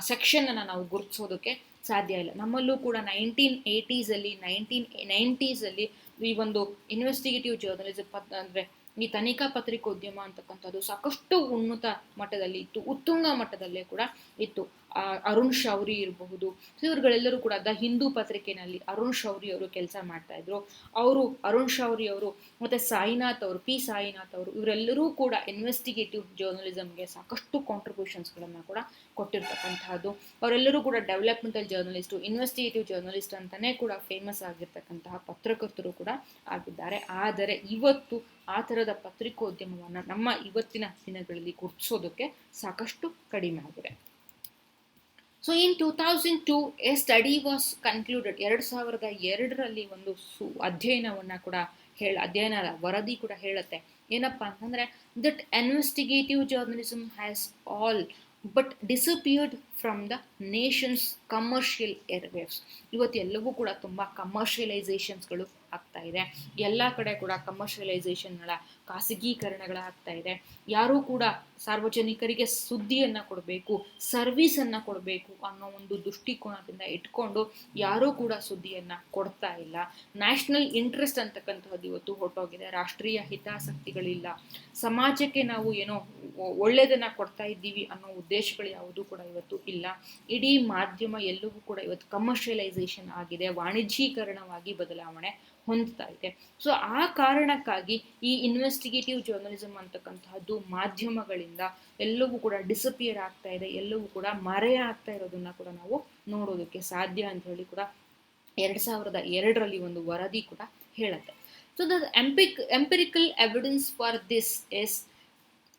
ಸೆಕ್ಷನನ್ನು ನಾವು ಗುರುತಿಸೋದಕ್ಕೆ ಸಾಧ್ಯ ಇಲ್ಲ. ನಮ್ಮಲ್ಲೂ ಕೂಡ 1980ಸಲ್ಲಿ 1990ಸಲ್ಲಿ ಈ ಒಂದು ಇನ್ವೆಸ್ಟಿಗೇಟಿವ್ ಜರ್ನಲಿಸಮ್ ಅಂದರೆ ಈ ತನಿಖಾ ಪತ್ರಿಕೋದ್ಯಮ ಅಂತಕ್ಕಂಥದ್ದು ಸಾಕಷ್ಟು ಉನ್ನತ ಮಟ್ಟದಲ್ಲಿ ಇತ್ತು, ಉತ್ತುಂಗ ಮಟ್ಟದಲ್ಲೇ ಕೂಡ ಇತ್ತು. ಅರುಣ್ ಶೌರಿ ಇರಬಹುದು, ಇವರುಗಳೆಲ್ಲರೂ ಕೂಡ ದ ಹಿಂದೂ ಪತ್ರಿಕೆಯಲ್ಲಿ ಅರುಣ್ ಶೌರಿ ಅವರು ಕೆಲಸ ಮಾಡ್ತಾ ಇದ್ರು. ಅರುಣ್ ಶೌರಿ ಅವರು ಮತ್ತು ಪಿ ಸಾಯಿನಾಥ್ ಅವರು ಇವರೆಲ್ಲರೂ ಕೂಡ ಇನ್ವೆಸ್ಟಿಗೇಟಿವ್ ಜರ್ನಲಿಸಮ್ಗೆ ಸಾಕಷ್ಟು ಕಾಂಟ್ರಿಬ್ಯೂಷನ್ಸ್ಗಳನ್ನು ಕೂಡ ಕೊಟ್ಟಿರ್ತಕ್ಕಂತಹದ್ದು. ಅವರೆಲ್ಲರೂ ಕೂಡ ಡೆವಲಪ್ಮೆಂಟಲ್ ಜರ್ನಲಿಸ್ಟು, ಇನ್ವೆಸ್ಟಿಗೇಟಿವ್ ಜರ್ನಲಿಸ್ಟ್ ಅಂತಲೇ ಕೂಡ ಫೇಮಸ್ ಆಗಿರ್ತಕ್ಕಂತಹ ಪತ್ರಕರ್ತರು ಕೂಡ ಆಗಿದ್ದಾರೆ. ಆದರೆ ಇವತ್ತು ಆ ಥರದ ಪತ್ರಿಕೋದ್ಯಮವನ್ನು ನಮ್ಮ ಇವತ್ತಿನ ದಿನಗಳಲ್ಲಿ ಗುರುತಿಸೋದಕ್ಕೆ ಸಾಕಷ್ಟು ಕಡಿಮೆ ಆಗಿದೆ. So in 2002 a study was concluded. 2002ರಲ್ಲಿ ಒಂದು ಅಧ್ಯಯನದ ವರದಿ ಕೂಡ ಹೇಳುತ್ತೆ. ಏನಪ್ಪಾ ಅಂತಂದರೆ that investigative journalism has all but disappeared from the nation's commercial airwaves. ಇವತ್ತು ಎಲ್ಲವೂ ಕೂಡ ತುಂಬ ಕಮರ್ಷಿಯಲೈಸೇಷನ್ಸ್ಗಳು ಆಗ್ತಾ ಇದೆ. ಎಲ್ಲ ಕಡೆ ಕೂಡ ಕಮರ್ಷಿಯಲೈಸೇಷನ್ಗಳ ಖಾಸಗೀಕರಣಗಳಾಗ್ತಾ ಇದೆ. ಯಾರೂ ಕೂಡ ಸಾರ್ವಜನಿಕರಿಗೆ ಸುದ್ದಿಯನ್ನು ಕೊಡಬೇಕು, ಸರ್ವಿಸನ್ನು ಕೊಡಬೇಕು ಅನ್ನೋ ಒಂದು ದೃಷ್ಟಿಕೋನದಿಂದ ಇಟ್ಕೊಂಡು ಯಾರೂ ಕೂಡ ಸುದ್ದಿಯನ್ನು ಕೊಡ್ತಾ ಇಲ್ಲ. ನ್ಯಾಷನಲ್ ಇಂಟ್ರೆಸ್ಟ್ ಅಂತಕ್ಕಂಥದ್ದು ಇವತ್ತು ಹೊರಟೋಗಿದೆ. ರಾಷ್ಟ್ರೀಯ ಹಿತಾಸಕ್ತಿಗಳಿಲ್ಲ. ಸಮಾಜಕ್ಕೆ ನಾವು ಏನೋ ಒಳ್ಳೆಯದನ್ನು ಕೊಡ್ತಾ ಇದ್ದೀವಿ ಅನ್ನೋ ಉದ್ದೇಶಗಳು ಯಾವುದೂ ಕೂಡ ಇವತ್ತು ಇಲ್ಲ. ಇಡೀ ಮಾಧ್ಯಮ ಎಲ್ಲವೂ ಕೂಡ ಇವತ್ತು ಕಮರ್ಷಿಯಲೈಸೇಷನ್ ಆಗಿದೆ, ವಾಣಿಜ್ಯೀಕರಣವಾಗಿ ಬದಲಾವಣೆ ಹೊಂದ್ತಾ ಇದೆ. ಸೊ ಆ ಕಾರಣಕ್ಕಾಗಿ ಈ ಇನ್ವೆಸ್ಟಿಗೇಟಿವ್ ಜರ್ನಲಿಸಮ್ ಅಂತಕ್ಕಂತಹದ್ದು ಮಾಧ್ಯಮಗಳಿಂದ ಎಲ್ಲವೂ ಕೂಡ ಡಿಸಪಿಯರ್ ಆಗ್ತಾ ಇದೆ, ಎಲ್ಲವೂ ಕೂಡ ಮರೆಯ ಆಗ್ತಾ ಇರೋದನ್ನ ಕೂಡ ನಾವು ನೋಡೋದಕ್ಕೆ ಸಾಧ್ಯ ಅಂತ ಹೇಳಿ ಕೂಡ 2002ರಲ್ಲಿ ಒಂದು ವರದಿ ಕೂಡ ಹೇಳುತ್ತೆ. So the empirical evidence for this is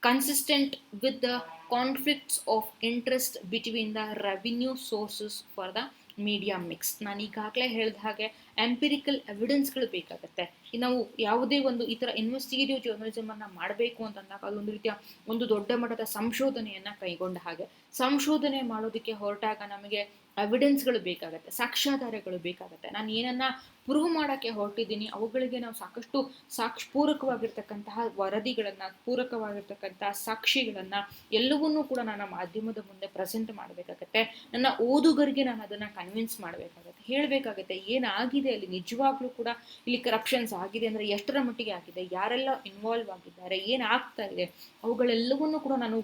consistent with the conflicts of interest between the revenue sources for the media mix. ನಾನು ಈಗಾಗಲೇ ಹೇಳಿದ ಹಾಗೆ ಎಂಪಿರಿಕಲ್ ಎವಿಡೆನ್ಸ್ಗಳು ಬೇಕಾಗತ್ತೆ. ನಾವು ಯಾವುದೇ ಒಂದು ಈ ಥರ ಇನ್ವೆಸ್ಟಿಗೇಟಿವ್ ಜರ್ನಲಿಸಮ್ ಅನ್ನು ಮಾಡಬೇಕು ಅಂತಂದಾಗ ಅದೊಂದು ರೀತಿಯ ಒಂದು ದೊಡ್ಡ ಮಟ್ಟದ ಸಂಶೋಧನೆಯನ್ನು ಕೈಗೊಂಡ ಹಾಗೆ. ಸಂಶೋಧನೆ ಮಾಡೋದಕ್ಕೆ ಹೊರಟಾಗ ನಮಗೆ ಎವಿಡೆನ್ಸ್ಗಳು ಬೇಕಾಗತ್ತೆ, ಸಾಕ್ಷ್ಯಾಧಾರಗಳು ಬೇಕಾಗತ್ತೆ. ನಾನು ಏನನ್ನ ಪ್ರೂವ್ ಮಾಡೋಕ್ಕೆ ಹೊರಟಿದ್ದೀನಿ ಅವುಗಳಿಗೆ ನಾವು ಸಾಕಷ್ಟು ಪೂರಕವಾಗಿರ್ತಕ್ಕಂತಹ ವರದಿಗಳನ್ನು, ಪೂರಕವಾಗಿರ್ತಕ್ಕಂತಹ ಸಾಕ್ಷಿಗಳನ್ನು ಎಲ್ಲವನ್ನೂ ಕೂಡ ನನ್ನ ಮಾಧ್ಯಮದ ಮುಂದೆ ಪ್ರೆಸೆಂಟ್ ಮಾಡಬೇಕಾಗತ್ತೆ. ನನ್ನ ಓದುಗರಿಗೆ ನಾನು ಅದನ್ನು ಕನ್ವಿನ್ಸ್ ಮಾಡಬೇಕಾಗತ್ತೆ, ಹೇಳಬೇಕಾಗತ್ತೆ ಏನಾಗಿದೆ ಅಲ್ಲಿ, ನಿಜವಾಗ್ಲೂ ಕೂಡ ಇಲ್ಲಿ ಕರಪ್ಷನ್ಸ್ ಆಗಿದೆ ಅಂದರೆ ಎಷ್ಟರ ಮಟ್ಟಿಗೆ ಆಗಿದೆ, ಯಾರೆಲ್ಲ ಇನ್ವಾಲ್ವ್ ಆಗಿದ್ದಾರೆ, ಏನಾಗ್ತಾ ಇದೆ, ಅವುಗಳೆಲ್ಲವನ್ನೂ ಕೂಡ ನಾನು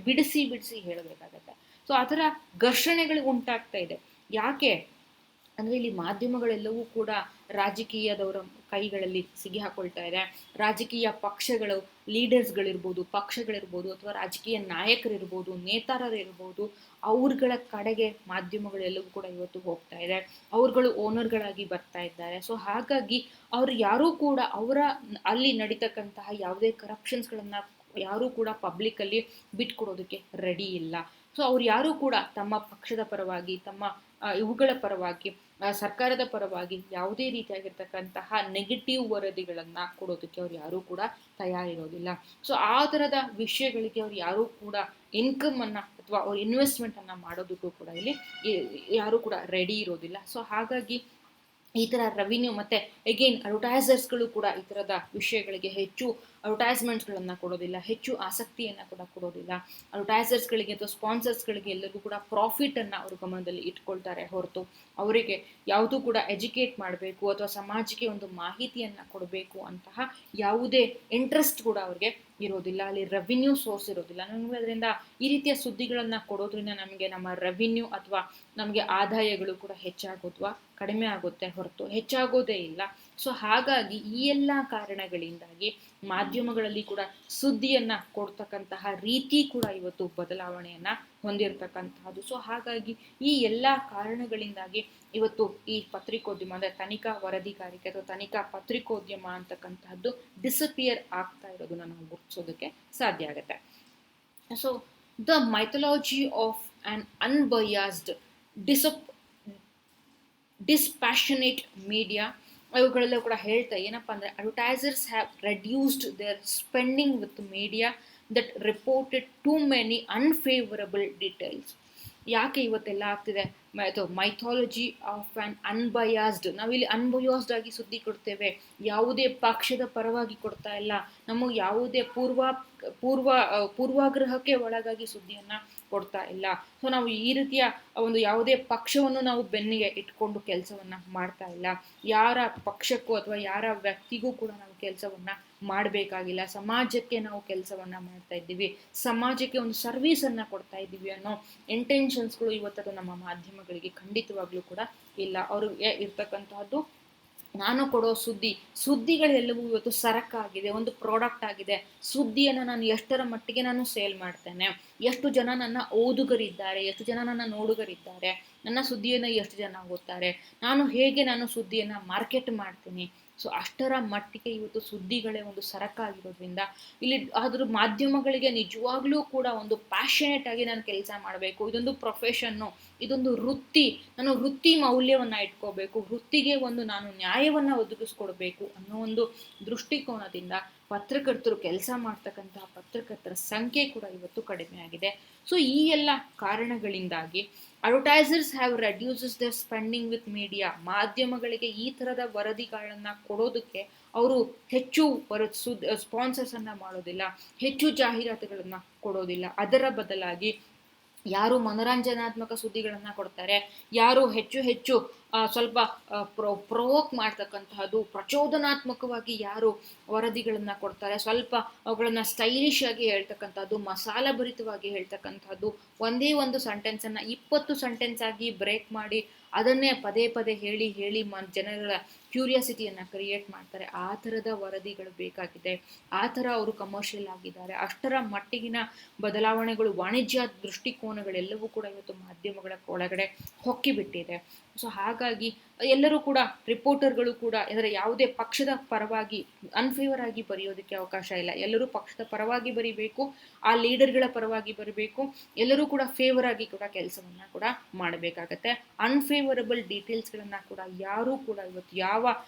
ಬಿಡಿಸಿ ಹೇಳಬೇಕಾಗತ್ತೆ. ಸೊ ಆ ಥರ ಘರ್ಷಣೆಗಳು ಉಂಟಾಗ್ತಾ ಇದೆ. ಯಾಕೆ ಅಂದರೆ ಇಲ್ಲಿ ಮಾಧ್ಯಮಗಳೆಲ್ಲವೂ ಕೂಡ ರಾಜಕೀಯದವರ ಕೈಗಳಲ್ಲಿ ಸಿಗಿ ಹಾಕೊಳ್ತಾ ಇದೆ. ರಾಜಕೀಯ ಪಕ್ಷಗಳು, ಲೀಡರ್ಸ್ಗಳಿರ್ಬೋದು, ಪಕ್ಷಗಳಿರ್ಬೋದು, ಅಥವಾ ರಾಜಕೀಯ ನಾಯಕರಿರ್ಬೋದು, ನೇತಾರರಿರ್ಬೋದು, ಅವ್ರಗಳ ಕಡೆಗೆ ಮಾಧ್ಯಮಗಳೆಲ್ಲವೂ ಕೂಡ ಇವತ್ತು ಹೋಗ್ತಾ ಇದೆ. ಅವ್ರುಗಳು ಓನರ್ಗಳಾಗಿ ಬರ್ತಾ ಇದ್ದಾರೆ. ಸೊ ಹಾಗಾಗಿ ಅವ್ರು ಯಾರೂ ಕೂಡ ಅಲ್ಲಿ ನಡೀತಕ್ಕಂತಹ ಯಾವುದೇ ಕರಪ್ಷನ್ಸ್ಗಳನ್ನು ಯಾರೂ ಕೂಡ ಪಬ್ಲಿಕ್ಕಲ್ಲಿ ಬಿಟ್ಕೊಡೋದಕ್ಕೆ ರೆಡಿ ಇಲ್ಲ. ಸೊ ಅವ್ರು ಯಾರೂ ಕೂಡ ತಮ್ಮ ಪಕ್ಷದ ಪರವಾಗಿ, ತಮ್ಮ ಇವುಗಳ ಪರವಾಗಿ, ಸರ್ಕಾರದ ಪರವಾಗಿ ಯಾವುದೇ ರೀತಿಯಾಗಿರ್ತಕ್ಕಂತಹ ನೆಗೆಟಿವ್ ವರದಿಗಳನ್ನು ಕೊಡೋದಕ್ಕೆ ಅವ್ರು ಯಾರೂ ಕೂಡ ತಯಾರಿರೋದಿಲ್ಲ. ಸೊ ಆ ಥರದ ವಿಷಯಗಳಿಗೆ ಅವ್ರು ಯಾರೂ ಕೂಡ ಇನ್ಕಮನ್ನು ಅಥವಾ ಅವ್ರ ಇನ್ವೆಸ್ಟ್ಮೆಂಟನ್ನು ಮಾಡೋದಕ್ಕೂ ಕೂಡ ಇಲ್ಲಿ ಯಾರೂ ಕೂಡ ರೆಡಿ ಇರೋದಿಲ್ಲ. ಸೊ ಹಾಗಾಗಿ ಈ ಥರ ರೆವಿನ್ಯೂ ಮತ್ತು ಅಗೇನ್ ಅಡ್ವರ್ಟೈಸರ್ಸ್ಗಳು ಕೂಡ ಈ ಥರದ ವಿಷಯಗಳಿಗೆ ಹೆಚ್ಚು ಅಡ್ವರ್ಟೈಸ್ಮೆಂಟ್ಸ್ಗಳನ್ನು ಕೊಡೋದಿಲ್ಲ, ಹೆಚ್ಚು ಆಸಕ್ತಿಯನ್ನು ಕೂಡ ಕೊಡೋದಿಲ್ಲ. ಅಡ್ವರ್ಟೈಸರ್ಸ್ಗಳಿಗೆ ಅಥವಾ ಸ್ಪಾನ್ಸರ್ಸ್ಗಳಿಗೆ ಎಲ್ಲರಿಗೂ ಕೂಡ ಪ್ರಾಫಿಟನ್ನು ಅವರು ಗಮನದಲ್ಲಿ ಇಟ್ಕೊಳ್ತಾರೆ ಹೊರತು ಅವರಿಗೆ ಯಾವುದೂ ಕೂಡ ಎಜುಕೇಟ್ ಮಾಡಬೇಕು ಅಥವಾ ಸಮಾಜಕ್ಕೆ ಒಂದು ಮಾಹಿತಿಯನ್ನು ಕೊಡಬೇಕು ಅಂತಹ ಯಾವುದೇ ಇಂಟ್ರೆಸ್ಟ್ ಕೂಡ ಅವ್ರಿಗೆ ಇರೋದಿಲ್ಲ. ಅಲ್ಲಿ ರೆವಿನ್ಯೂ ಸೋರ್ಸ್ ಇರೋದಿಲ್ಲ. ನಮಗೆ ಅದರಿಂದ ಈ ರೀತಿಯ ಸುದ್ದಿಗಳನ್ನು ಕೊಡೋದ್ರಿಂದ ನಮಗೆ ನಮ್ಮ ರೆವಿನ್ಯೂ ಅಥವಾ ನಮಗೆ ಆದಾಯಗಳು ಕೂಡ ಹೆಚ್ಚಾಗೋದ್ವಾ ಕಡಿಮೆ ಆಗುತ್ತೆ ಹೊರತು ಹೆಚ್ಚಾಗೋದೇ ಇಲ್ಲ. ಸೊ ಹಾಗಾಗಿ ಈ ಎಲ್ಲ ಕಾರಣಗಳಿಂದಾಗಿ ಮಾಧ್ಯಮಗಳಲ್ಲಿ ಕೂಡ ಸುದ್ದಿಯನ್ನು ಕೊಡ್ತಕ್ಕಂತಹ ರೀತಿ ಕೂಡ ಇವತ್ತು ಬದಲಾವಣೆಯನ್ನು ಹೊಂದಿರತಕ್ಕಂತಹದ್ದು. ಸೊ ಹಾಗಾಗಿ ಈ ಎಲ್ಲ ಕಾರಣಗಳಿಂದಾಗಿ ಇವತ್ತು ಈ ಪತ್ರಿಕೋದ್ಯಮ ಅಂದರೆ ತನಿಖಾ ವರದಿಗಾರಿಕೆ ಅಥವಾ ತನಿಖಾ ಪತ್ರಿಕೋದ್ಯಮ ಅಂತಕ್ಕಂತಹದ್ದು ಡಿಸಪಿಯರ್ ಆಗ್ತಾ ಇರೋದನ್ನ ನಾವು ಗುರುತಿಸೋದಕ್ಕೆ ಸಾಧ್ಯ ಆಗುತ್ತೆ. So the mythology of an unbiased dispassionate media ಅವುಗಳೆಲ್ಲ ಕೂಡ ಹೇಳ್ತಾ ಏನಪ್ಪ ಅಂದರೆ advertisers have reduced their spending with media that reported too many unfavourable details. ಯಾಕೆ ಇವತ್ತೆಲ್ಲ ಆಗ್ತಿದೆ? Mythology of an unbiased. ನಾವಿಲ್ಲಿ ಅನ್ಬಯಾಸ್ಡ್ ಆಗಿ ಸುದ್ದಿ ಕೊಡ್ತೇವೆ, ಯಾವುದೇ ಪಕ್ಷದ ಪರವಾಗಿ ಕೊಡ್ತಾ ಇಲ್ಲ, ನಮಗೆ ಯಾವುದೇ ಪೂರ್ವಾಗ್ರಹಕ್ಕೆ ಒಳಗಾಗಿ ಸುದ್ದಿಯನ್ನು ಕೊಡ್ತಾ ಇಲ್ಲ. ಸೊ ನಾವು ಈ ರೀತಿಯ ಒಂದು ಯಾವುದೇ ಪಕ್ಷವನ್ನು ನಾವು ಬೆನ್ನಿಗೆ ಇಟ್ಕೊಂಡು ಕೆಲಸವನ್ನು ಮಾಡ್ತಾ ಇಲ್ಲ. ಯಾರ ಪಕ್ಷಕ್ಕೂ ಅಥವಾ ಯಾರ ವ್ಯಕ್ತಿಗೂ ಕೂಡ ನಾವು ಕೆಲಸವನ್ನು ಮಾಡಬೇಕಾಗಿಲ್ಲ. ಸಮಾಜಕ್ಕೆ ನಾವು ಕೆಲಸವನ್ನು ಮಾಡ್ತಾ ಇದ್ದೀವಿ, ಸಮಾಜಕ್ಕೆ ಒಂದು ಸರ್ವಿಸನ್ನು ಕೊಡ್ತಾ ಇದ್ದೀವಿ ಅನ್ನೋ ಇಂಟೆನ್ಷನ್ಸ್ಗಳು ಇವತ್ತದು ನಮ್ಮ ಮಾಧ್ಯಮಗಳಿಗೆ ಖಂಡಿತವಾಗ್ಲೂ ಕೂಡ ಇಲ್ಲ. ಅವ್ರಿಗೆ ಇರ್ತಕ್ಕಂತಹದ್ದು ನಾನು ಕೊಡೋ ಸುದ್ದಿಗಳೆಲ್ಲವೂ ಇವತ್ತು ಸರಕಾಗಿದೆ, ಒಂದು ಪ್ರಾಡಕ್ಟ್ ಆಗಿದೆ. ಸುದ್ದಿಯನ್ನು ನಾನು ಎಷ್ಟರ ಮಟ್ಟಿಗೆ ನಾನು ಸೇಲ್ ಮಾಡ್ತೇನೆ, ಎಷ್ಟು ಜನ ನನ್ನ ಓದುಗರಿದ್ದಾರೆ, ಎಷ್ಟು ಜನ ನನ್ನ ನೋಡುಗರಿದ್ದಾರೆ, ನನ್ನ ಸುದ್ದಿಯನ್ನು ಎಷ್ಟು ಜನ ಓದ್ತಾರೆ, ನಾನು ಸುದ್ದಿಯನ್ನು ಮಾರ್ಕೆಟ್ ಮಾಡ್ತೀನಿ. ಸೊ ಅಷ್ಟರ ಮಟ್ಟಿಗೆ ಇವತ್ತು ಸುದ್ದಿಗಳೇ ಒಂದು ಸರಕಾಗಿರೋದ್ರಿಂದ ಇಲ್ಲಿ ಅದ್ರ ಮಾಧ್ಯಮಗಳಿಗೆ ನಿಜವಾಗ್ಲೂ ಕೂಡ ಒಂದು ಪ್ಯಾಷನೇಟ್ ಆಗಿ ನಾನು ಕೆಲಸ ಮಾಡಬೇಕು, ಇದೊಂದು ಪ್ರೊಫೆಷನ್ನು, ಇದೊಂದು ವೃತ್ತಿ, ನಾನು ವೃತ್ತಿ ಮೌಲ್ಯವನ್ನು ಇಟ್ಕೋಬೇಕು, ವೃತ್ತಿಗೆ ಒಂದು ನಾನು ನ್ಯಾಯವನ್ನು ಒದಗಿಸ್ಕೊಡ್ಬೇಕು ಅನ್ನೋ ಒಂದು ದೃಷ್ಟಿಕೋನದಿಂದ ಪತ್ರಕರ್ತರು ಕೆಲಸ ಮಾಡ್ತಕ್ಕಂತಹ ಪತ್ರಕರ್ತರ ಸಂಖ್ಯೆ ಕೂಡ ಇವತ್ತು ಕಡಿಮೆ ಆಗಿದೆ. ಸೊ ಈ ಎಲ್ಲ ಕಾರಣಗಳಿಂದಾಗಿ advertisers have reduces the spending with media. ಮಾಧ್ಯಮಗಳಿಗೆ ಈ ಥರದ ವರದಿಗಳನ್ನ ಕೊಡೋದಕ್ಕೆ ಅವರು ಹೆಚ್ಚು ಸ್ಪಾನ್ಸರ್ಸ್ ಅನ್ನ ಮಾಡೋದಿಲ್ಲ, ಹೆಚ್ಚು ಜಾಹೀರಾತುಗಳನ್ನ ಕೊಡೋದಿಲ್ಲ. ಅದರ ಬದಲಾಗಿ ಯಾರು ಮನೋರಂಜನಾತ್ಮಕ ಸುದ್ದಿಗಳನ್ನ ಕೊಡ್ತಾರೆ, ಯಾರು ಹೆಚ್ಚು ಹೆಚ್ಚು ಸ್ವಲ್ಪ ಪ್ರೊವೋಕ್ ಮಾಡ್ತಕ್ಕಂತಹದ್ದು, ಪ್ರಚೋದನಾತ್ಮಕವಾಗಿ ಯಾರು ವರದಿಗಳನ್ನ ಕೊಡ್ತಾರೆ, ಸ್ವಲ್ಪ ಅವುಗಳನ್ನ ಸ್ಟೈಲಿಶ್ ಆಗಿ ಹೇಳ್ತಕ್ಕಂಥದ್ದು, ಮಸಾಲಭರಿತವಾಗಿ ಹೇಳ್ತಕ್ಕಂಥದ್ದು, ಒಂದೇ ಒಂದು ಸೆಂಟೆನ್ಸ್ ಅನ್ನ 20 ಸೆಂಟೆನ್ಸ್ ಆಗಿ ಬ್ರೇಕ್ ಮಾಡಿ ಅದನ್ನೇ ಪದೇ ಪದೇ ಹೇಳಿ ಹೇಳಿ ಜನರ ಕ್ಯೂರಿಯಾಸಿಟಿಯನ್ನ ಕ್ರಿಯೇಟ್ ಮಾಡ್ತಾರೆ. ಆ ಥರದ ವರದಿಗಳು ಬೇಕಾಗಿದೆ. ಆ ಥರ ಅವರು ಕಮರ್ಷಿಯಲ್ ಆಗಿದ್ದಾರೆ. ಅಷ್ಟರ ಮಟ್ಟಿಗಿನ ಬದಲಾವಣೆಗಳು, ವಾಣಿಜ್ಯ ದೃಷ್ಟಿಕೋನಗಳೆಲ್ಲವೂ ಕೂಡ ಇವತ್ತು ಮಾಧ್ಯಮಗಳ ಒಳಗಡೆ ಹೊಕ್ಕಿಬಿಟ್ಟಿದೆ. ಸೊ ಹಾಗಾಗಿ ಎಲ್ಲರೂ ಕೂಡ ರಿಪೋರ್ಟರ್ಗಳು ಕೂಡ ಅಂದರೆ ಯಾವುದೇ ಪಕ್ಷದ ಪರವಾಗಿ ಅನ್ಫೇವರ್ ಆಗಿ ಬರೆಯೋದಕ್ಕೆ ಅವಕಾಶ ಇಲ್ಲ. ಎಲ್ಲರೂ ಪಕ್ಷದ ಪರವಾಗಿ ಬರಿಬೇಕು, ಆ ಲೀಡರ್ಗಳ ಪರವಾಗಿ ಬರಬೇಕು. ಎಲ್ಲರೂ ಕೂಡ ಫೇವರ್ ಆಗಿ ಕೂಡ ಕೆಲಸವನ್ನ ಕೂಡ ಮಾಡಬೇಕಾಗತ್ತೆ. ಅನ್ಫೇವರಬಲ್ ಡೀಟೇಲ್ಸ್ಗಳನ್ನ ಕೂಡ ಯಾರೂ ಕೂಡ ಇವತ್ತು ಯಾವ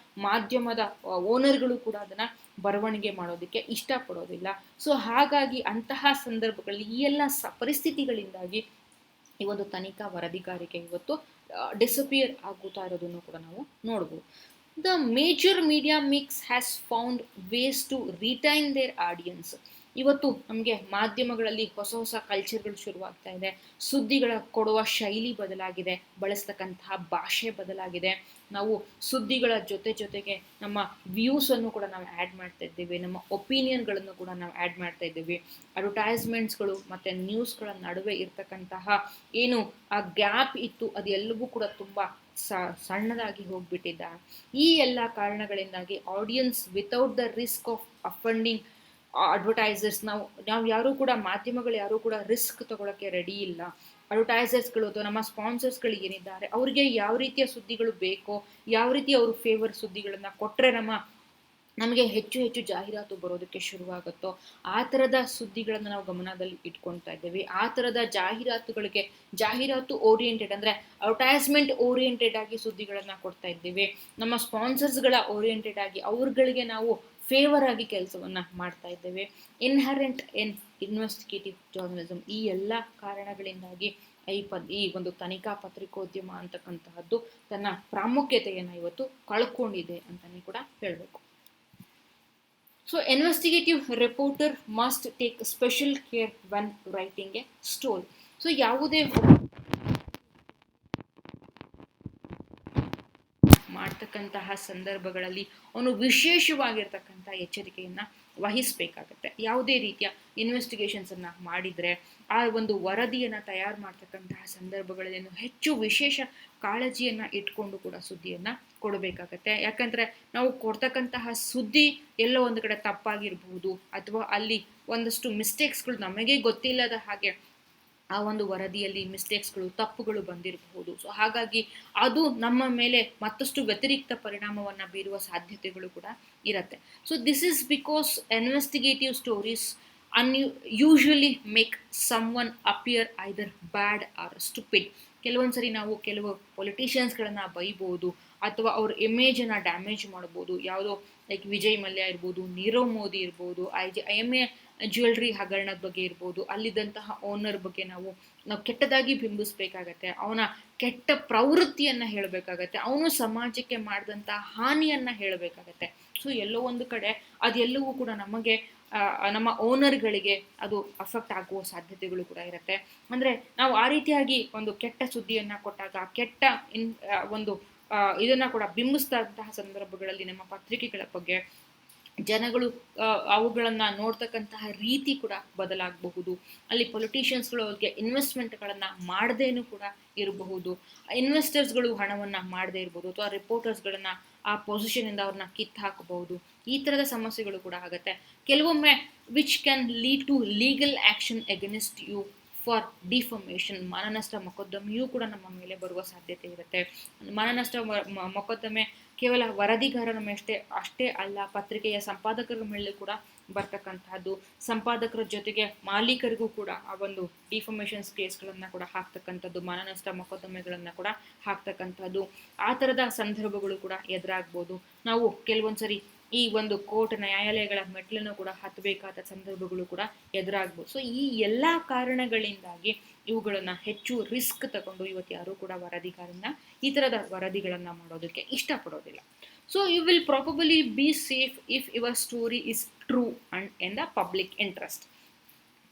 ಮಾಧ್ಯಮದ ಓನರ್ಗಳು ಕೂಡ ಅದನ್ನ ಬರವಣಿಗೆ ಮಾಡೋದಕ್ಕೆ ಇಷ್ಟಪಡೋದಿಲ್ಲ. ಸೊ ಹಾಗಾಗಿ ಅಂತಹ ಸಂದರ್ಭಗಳಲ್ಲಿ ಈ ಎಲ್ಲ ಪರಿಸ್ಥಿತಿಗಳಿಂದಾಗಿ ಈ ಒಂದು ತನಿಖಾ ವರದಿಗಾರಿಕೆ ಇವತ್ತು ಡಿಸಪಿಯರ್ ಆಗುತ್ತಾ ಇರೋದನ್ನು ಕೂಡ ನಾವು ನೋಡ್ಬೋದು. The major media mix has found ways to retain their audience. ಇವತ್ತು ನಮಗೆ ಮಾಧ್ಯಮಗಳಲ್ಲಿ ಹೊಸ ಹೊಸ ಕಲ್ಚರ್ಗಳು ಶುರುವಾಗ್ತಾ ಇದೆ. ಸುದ್ದಿಗಳ ಕೊಡುವ ಶೈಲಿ ಬದಲಾಗಿದೆ, ಬಳಸ್ತಕ್ಕಂತಹ ಭಾಷೆ ಬದಲಾಗಿದೆ. ನಾವು ಸುದ್ದಿಗಳ ಜೊತೆಗೆ ನಮ್ಮ ವ್ಯೂಸ್ ಅನ್ನು ಕೂಡ ನಾವು ಆ್ಯಡ್ ಮಾಡ್ತಾ ಇದ್ದೀವಿ, ನಮ್ಮ ಒಪಿನಿಯನ್ಗಳನ್ನು ಕೂಡ ನಾವು ಆ್ಯಡ್ ಮಾಡ್ತಾ ಇದ್ದೀವಿ. ಅಡ್ವರ್ಟೈಸ್ಮೆಂಟ್ಸ್ಗಳು ಮತ್ತು ನ್ಯೂಸ್ಗಳ ನಡುವೆ ಇರ್ತಕ್ಕಂತಹ ಏನು ಆ ಗ್ಯಾಪ್ ಇತ್ತು ಅದೆಲ್ಲವೂ ಕೂಡ ತುಂಬ ಸಣ್ಣದಾಗಿ ಹೋಗ್ಬಿಟ್ಟಿದ್ದಾರೆ. ಈ ಎಲ್ಲ ಕಾರಣಗಳಿಂದಾಗಿ audience without the risk of offending advertisers, ನಾವು ಯಾರೂ ಕೂಡ ಮಾಧ್ಯಮಗಳು ಯಾರೂ ಕೂಡ ರಿಸ್ಕ್ ತಗೊಳ್ಳೋಕ್ಕೆ ರೆಡಿ ಇಲ್ಲ. ಅಡ್ವರ್ಟೈಸರ್ಸ್ಗಳು ಅಥವಾ ನಮ್ಮ ಸ್ಪಾನ್ಸರ್ಸ್ಗಳು ಏನಿದ್ದಾರೆ ಅವ್ರಿಗೆ ಯಾವ ರೀತಿಯ ಸುದ್ದಿಗಳು ಬೇಕೋ, ಯಾವ ರೀತಿ ಅವರು ಫೇವರ್ ಸುದ್ದಿಗಳನ್ನು ಕೊಟ್ಟರೆ ನಮಗೆ ಹೆಚ್ಚು ಹೆಚ್ಚು ಜಾಹೀರಾತು ಬರೋದಕ್ಕೆ ಶುರುವಾಗುತ್ತೋ ಆ ಥರದ ಸುದ್ದಿಗಳನ್ನು ನಾವು ಗಮನದಲ್ಲಿ ಇಟ್ಕೊಳ್ತಾ ಇದ್ದೇವೆ. ಆ ಥರದ ಜಾಹೀರಾತು ಓರಿಯೆಂಟೆಡ್ ಅಂದರೆ ಅಡ್ವರ್ಟೈಸ್ಮೆಂಟ್ ಓರಿಯೆಂಟೆಡ್ ಆಗಿ ಸುದ್ದಿಗಳನ್ನು ಕೊಡ್ತಾ ಇದ್ದೀವಿ. ನಮ್ಮ ಸ್ಪಾನ್ಸರ್ಸ್ಗಳ ಓರಿಯೆಂಟೆಡ್ ಆಗಿ ಅವ್ರಗಳಿಗೆ ನಾವು ಫೇವರ್ ಆಗಿ ಕೆಲಸವನ್ನ ಮಾಡ್ತಾ ಇದ್ದೇವೆ. ಇನ್ಹರೆಂಟ್ ಇನ್ ಇನ್ವೆಸ್ಟಿಗೇಟಿವ್ ಜರ್ನಲಿಸಮ್. ಈ ಎಲ್ಲ ಕಾರಣಗಳಿಂದಾಗಿ ಈ ಒಂದು ತನಿಖಾ ಪತ್ರಿಕೋದ್ಯಮ ಅಂತಕ್ಕಂತಹದ್ದು ತನ್ನ ಪ್ರಾಮುಖ್ಯತೆಯನ್ನು ಇವತ್ತು ಕಳ್ಕೊಂಡಿದೆ ಅಂತಾನೆ ಕೂಡ ಹೇಳಬೇಕು. So investigative reporter must take special care when writing A story. So ಯಾವುದೇ ಮಾಡ್ತಕ್ಕಂತಹ ಸಂದರ್ಭಗಳಲ್ಲಿ ಅವನು ವಿಶೇಷವಾಗಿರ್ತಕ್ಕಂಥ ಎಚ್ಚರಿಕೆಯನ್ನು ವಹಿಸಬೇಕಾಗತ್ತೆ. ಯಾವುದೇ ರೀತಿಯ ಇನ್ವೆಸ್ಟಿಗೇಷನ್ಸ್ ಅನ್ನ ಮಾಡಿದರೆ ಆ ಒಂದು ವರದಿಯನ್ನು ತಯಾರು ಮಾಡ್ತಕ್ಕಂತಹ ಸಂದರ್ಭಗಳಲ್ಲಿ ಹೆಚ್ಚು ವಿಶೇಷ ಕಾಳಜಿಯನ್ನು ಇಟ್ಕೊಂಡು ಕೂಡ ಸುದ್ದಿಯನ್ನು ಕೊಡಬೇಕಾಗತ್ತೆ. ಯಾಕಂದರೆ ನಾವು ಕೊಡ್ತಕ್ಕಂತಹ ಸುದ್ದಿ ಎಲ್ಲೋ ಒಂದು ಕಡೆ ತಪ್ಪಾಗಿರ್ಬಹುದು, ಅಥವಾ ಅಲ್ಲಿ ಒಂದಷ್ಟು ಮಿಸ್ಟೇಕ್ಸ್ಗಳು ನಮಗೆ ಗೊತ್ತಿಲ್ಲದ ಹಾಗೆ ಆ ಒಂದು ವರದಿಯಲ್ಲಿ ಮಿಸ್ಟೇಕ್ಸ್ಗಳು, ತಪ್ಪುಗಳು ಬಂದಿರಬಹುದು. ಸೊ ಹಾಗಾಗಿ ಅದು ನಮ್ಮ ಮೇಲೆ ಮತ್ತಷ್ಟು ವ್ಯತಿರಿಕ್ತ ಪರಿಣಾಮವನ್ನು ಬೀರುವ ಸಾಧ್ಯತೆಗಳು ಕೂಡ ಇರುತ್ತೆ. So this is because investigative stories usually make someone appear either bad or stupid. ಕೆಲವೊಂದ್ಸರಿ ನಾವು ಕೆಲವು ಪೊಲಿಟಿಷಿಯನ್ಸ್ಗಳನ್ನ ಬೈಬೋದು, ಅಥವಾ ಅವ್ರ ಇಮೇಜನ್ನು ಡ್ಯಾಮೇಜ್ ಮಾಡ್ಬೋದು. ಯಾವುದೋ ಲೈಕ್ ವಿಜಯ್ ಮಲ್ಯ ಇರ್ಬೋದು, ನೀರವ್ ಮೋದಿ ಇರ್ಬೋದು, IMA ಜ್ಯುವೆಲ್ರಿ ಹಗರಣದ ಬಗ್ಗೆ ಇರ್ಬೋದು, ಅಲ್ಲಿದ್ದಂತಹ ಓನರ್ ಬಗ್ಗೆ ನಾವು ಕೆಟ್ಟದಾಗಿ ಬಿಂಬಿಸ್ಬೇಕಾಗತ್ತೆ. ಅವನ ಕೆಟ್ಟ ಪ್ರವೃತ್ತಿಯನ್ನು ಹೇಳಬೇಕಾಗತ್ತೆ, ಅವನು ಸಮಾಜಕ್ಕೆ ಮಾಡಿದಂತಹ ಹಾನಿಯನ್ನು ಹೇಳಬೇಕಾಗತ್ತೆ. ಸೊ ಎಲ್ಲೋ ಒಂದು ಕಡೆ ಅದೆಲ್ಲವೂ ಕೂಡ ನಮ್ಮ ಓನರ್ಗಳಿಗೆ ಅದು ಅಫೆಕ್ಟ್ ಆಗುವ ಸಾಧ್ಯತೆಗಳು ಕೂಡ ಇರುತ್ತೆ. ಅಂದರೆ ನಾವು ಆ ರೀತಿಯಾಗಿ ಒಂದು ಕೆಟ್ಟ ಸುದ್ದಿಯನ್ನು ಕೊಟ್ಟಾಗ, ಕೆಟ್ಟ ಒಂದು ಇದನ್ನು ಕೂಡ ಬಿಂಬಿಸಿದಂತಹ ಸಂದರ್ಭಗಳಲ್ಲಿ ನಮ್ಮ ಪತ್ರಿಕೆಗಳ ಬಗ್ಗೆ ಜನಗಳು ಅವುಗಳನ್ನು ನೋಡ್ತಕ್ಕಂತಹ ರೀತಿ ಕೂಡ ಬದಲಾಗಬಹುದು. ಅಲ್ಲಿ ಪೊಲಿಟಿಷಿಯನ್ಸ್ಗಳು ಅವ್ರಿಗೆ ಇನ್ವೆಸ್ಟ್ಮೆಂಟ್ಗಳನ್ನು ಮಾಡದೇನೂ ಕೂಡ ಇರಬಹುದು, ಇನ್ವೆಸ್ಟರ್ಸ್ಗಳು ಹಣವನ್ನು ಮಾಡದೇ ಇರ್ಬೋದು, ಅಥವಾ ರಿಪೋರ್ಟರ್ಸ್ಗಳನ್ನ ಆ ಪೊಸಿಷನಿಂದ ಅವ್ರನ್ನ ಕಿತ್ತು ಹಾಕಬಹುದು. ಈ ಥರದ ಸಮಸ್ಯೆಗಳು ಕೂಡ ಆಗುತ್ತೆ. ಕೆಲವೊಮ್ಮೆ which can lead to legal action against you for defamation. ಮಾನನಷ್ಟ ಮೊಕದ್ದಮೆಯೂ ಕೂಡ ನಮ್ಮ ಮೇಲೆ ಬರುವ ಸಾಧ್ಯತೆ ಇರುತ್ತೆ. ಮಾನನಷ್ಟ ಮೊಕದ್ದಮೆ ಕೇವಲ ವರದಿಗಾರರ ಅಷ್ಟೇ ಅಲ್ಲ, ಪತ್ರಿಕೆಯ ಸಂಪಾದಕರ ಮೇಲೆ ಕೂಡ ಬರ್ತಕ್ಕಂತಹದ್ದು. ಸಂಪಾದಕರ ಜೊತೆಗೆ ಮಾಲೀಕರಿಗೂ ಕೂಡ ಆ ಒಂದು ಡಿಫಮೇಷನ್ಸ್ ಕೇಸ್ಗಳನ್ನು ಕೂಡ ಹಾಕ್ತಕ್ಕಂಥದ್ದು, ಮಾನನಷ್ಟ ಮೊಕದ್ದಮೆಗಳನ್ನು ಕೂಡ ಹಾಕ್ತಕ್ಕಂಥದ್ದು. ಆ ಥರದ ಸಂದರ್ಭಗಳು ಕೂಡ ಎದುರಾಗ್ಬೋದು. ನಾವು ಕೆಲವೊಂದ್ಸರಿ ಈ ಒಂದು ಕೋರ್ಟ್ ನ್ಯಾಯಾಲಯಗಳ ಮೆಟ್ಲನ್ನು ಕೂಡ ಹತ್ತಬೇಕಾದ ಸಂದರ್ಭಗಳು ಕೂಡ ಎದುರಾಗ್ಬೋದು. ಸೊ ಈ ಎಲ್ಲ ಕಾರಣಗಳಿಂದಾಗಿ ಇವುಗಳನ್ನ ಹೆಚ್ಚು ರಿಸ್ಕ್ ತಗೊಂಡು ಇವತ್ತು ಯಾರು ಕೂಡ ಈ ಥರದ ವರದಿಗಳನ್ನು ಮಾಡೋದಕ್ಕೆ ಇಷ್ಟಪಡೋದಿಲ್ಲ. So you will probably be safe if your story is true and in the public interest.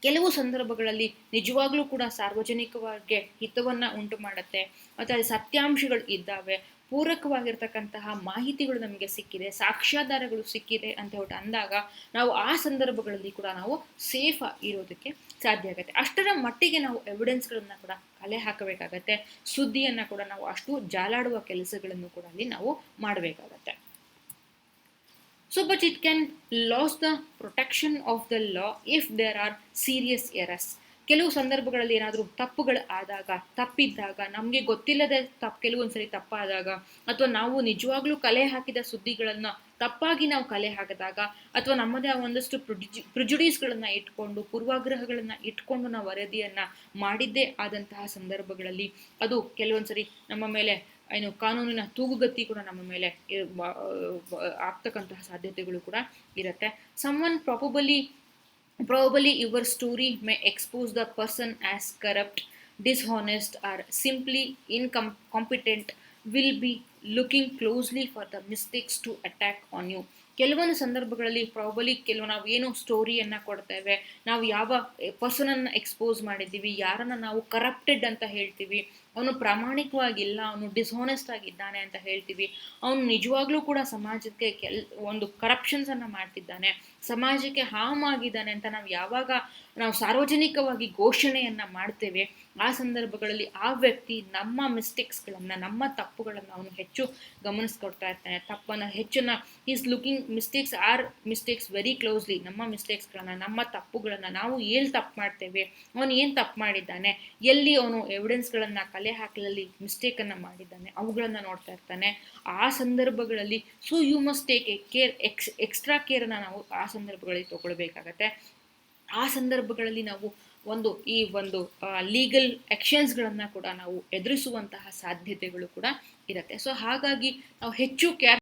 ಕೆಲವು ಸಂದರ್ಭಗಳಲ್ಲಿ ನಿಜವಾಗ್ಲೂ ಕೂಡ ಸಾರ್ವಜನಿಕವಾಗಿ ಹಿತವನ್ನ ಉಂಟು ಮಾಡುತ್ತೆ, ಮತ್ತು ಅಲ್ಲಿ ಸತ್ಯಾಂಶಗಳು ಇದ್ದಾವೆ, ಪೂರಕವಾಗಿರ್ತಕ್ಕಂತಹ ಮಾಹಿತಿಗಳು ನಮಗೆ ಸಿಕ್ಕಿದೆ, ಸಾಕ್ಷ್ಯಾಧಾರಗಳು ಸಿಕ್ಕಿದೆ ಅಂತ ಹೇಳ್ಬಿಟ್ಟು ಅಂದಾಗ ನಾವು ಆ ಸಂದರ್ಭಗಳಲ್ಲಿ ಕೂಡ ನಾವು ಸೇಫ್ ಇರೋದಕ್ಕೆ ಸಾಧ್ಯ ಆಗುತ್ತೆ. ಅಷ್ಟರ ಮಟ್ಟಿಗೆ ನಾವು ಎವಿಡೆನ್ಸ್ಗಳನ್ನ ಕೂಡ ಕಲೆ ಹಾಕಬೇಕಾಗತ್ತೆ, ಸುದ್ದಿಯನ್ನ ಕೂಡ ನಾವು ಅಷ್ಟು ಜಾಲಾಡುವ ಕೆಲಸಗಳನ್ನು ಕೂಡ ಅಲ್ಲಿ ನಾವು ಮಾಡಬೇಕಾಗತ್ತೆ. So, but it can lose the protection of the law if there are serious errors. ಕೆಲವು ಸಂದರ್ಭಗಳಲ್ಲಿ ಏನಾದರೂ ತಪ್ಪುಗಳು ಆದಾಗ, ತಪ್ಪಿದ್ದಾಗ, ನಮಗೆ ಗೊತ್ತಿಲ್ಲದೆ ಕೆಲವೊಂದ್ಸರಿ ತಪ್ಪಾದಾಗ, ಅಥವಾ ನಾವು ನಿಜವಾಗ್ಲೂ ಕಲೆ ಹಾಕಿದ ಸುದ್ದಿಗಳನ್ನು ತಪ್ಪಾಗಿ ನಾವು ಕಲೆ ಹಾಕಿದಾಗ, ಅಥವಾ ನಮ್ಮದೇ ಒಂದಷ್ಟು ಪ್ರಿಜುಡೀಸ್ಗಳನ್ನು ಇಟ್ಕೊಂಡು, ಪೂರ್ವಾಗ್ರಹಗಳನ್ನು ಇಟ್ಕೊಂಡು ನಾವು ವರದಿಯನ್ನ ಮಾಡಿದ್ದೇ ಆದಂತಹ ಸಂದರ್ಭಗಳಲ್ಲಿ ಅದು ಕೆಲವೊಂದ್ಸರಿ ನಮ್ಮ ಮೇಲೆ ಕಾನೂನಿನ ತೂಗುಗತಿ ಕೂಡ ನಮ್ಮ ಮೇಲೆ ಆಗ್ತಕ್ಕಂತಹ ಸಾಧ್ಯತೆಗಳು ಕೂಡ ಇರುತ್ತೆ. Someone probably your story may expose the person as corrupt, dishonest, or simply incompetent will be looking closely for the mistakes to attack on you. ಕೆಲವೊಂದು ಸಂದರ್ಭಗಳಲ್ಲಿ ಕೆಲವು ನಾವು ಏನು ಸ್ಟೋರಿಯನ್ನ ಕೊಡ್ತೇವೆ, ನಾವು ಯಾವ ಪರ್ಸನನ್ನು ಎಕ್ಸ್ಪೋಸ್ ಮಾಡಿದ್ದೀವಿ, ಯಾರನ್ನ ನಾವು ಕರಪ್ಟೆಡ್ ಅಂತ ಹೇಳ್ತೀವಿ, ಅವನು ಪ್ರಾಮಾಣಿಕವಾಗಿಲ್ಲ, ಅವನು ಡಿಸ್ಹಾನೆಸ್ಟ್ ಆಗಿದ್ದಾನೆ ಅಂತ ಹೇಳ್ತೀವಿ, ಅವನು ನಿಜವಾಗ್ಲೂ ಕೂಡ ಸಮಾಜಕ್ಕೆ ಒಂದು ಕರಪ್ಷನ್ಸ್ ಅನ್ನ ಮಾಡ್ತಿದ್ದಾನೆ, ಸಮಾಜಕ್ಕೆ ಹಾರ್ಮ್ ಆಗಿದ್ದಾನೆ ಅಂತ ನಾವು ಸಾರ್ವಜನಿಕವಾಗಿ ಘೋಷಣೆಯನ್ನ ಮಾಡ್ತೇವೆ, ಆ ಸಂದರ್ಭಗಳಲ್ಲಿ ಆ ವ್ಯಕ್ತಿ ನಮ್ಮ ಮಿಸ್ಟೇಕ್ಸ್ಗಳನ್ನ, ನಮ್ಮ ತಪ್ಪುಗಳನ್ನ ಅವನು ಹೆಚ್ಚು ಗಮನಿಸ್ಕೊಡ್ತಾ ಇರ್ತಾನೆ. ತಪ್ಪನ್ನ ಹೆಚ್ಚನ್ನ is looking mistakes very closely. ನಮ್ಮ ಮಿಸ್ಟೇಕ್ಸ್ಗಳನ್ನ, ನಮ್ಮ ತಪ್ಪುಗಳನ್ನ, ನಾವು ಎಲ್ಲಿ ತಪ್ಪು ಮಾಡ್ತೇವೆ, ಅವನು ಏನು ತಪ್ಪು ಮಾಡಿದ್ದಾನೆ, ಎಲ್ಲಿ ಅವನು ಎವಿಡೆನ್ಸ್ಗಳನ್ನ ಕಲೆ ಹಾಕಲಲ್ಲಿ ಮಿಸ್ಟೇಕ್ ಅನ್ನ ಮಾಡಿದ್ದಾನೆ, ಅವುಗಳನ್ನ ನೋಡ್ತಾ ಇರ್ತಾನೆ. ಆ ಸಂದರ್ಭಗಳಲ್ಲಿ so you must take extra ಕೇರನ್ನ ನಾವು ಆ ಸಂದರ್ಭಗಳಲ್ಲಿ ತಗೊಳ್ಬೇಕಾಗತ್ತೆ. ಆ ಸಂದರ್ಭಗಳಲ್ಲಿ ನಾವು ಈ ಒಂದು ಲೀಗಲ್ ಆಕ್ಷನ್ಸ್ಗಳನ್ನ ಕೂಡ ನಾವು ಎದುರಿಸುವಂತಹ ಸಾಧ್ಯತೆಗಳು ಕೂಡ ಇರುತ್ತೆ. ಸೊ ಹಾಗಾಗಿ ನಾವು ಹೆಚ್ಚು ಕೇರ್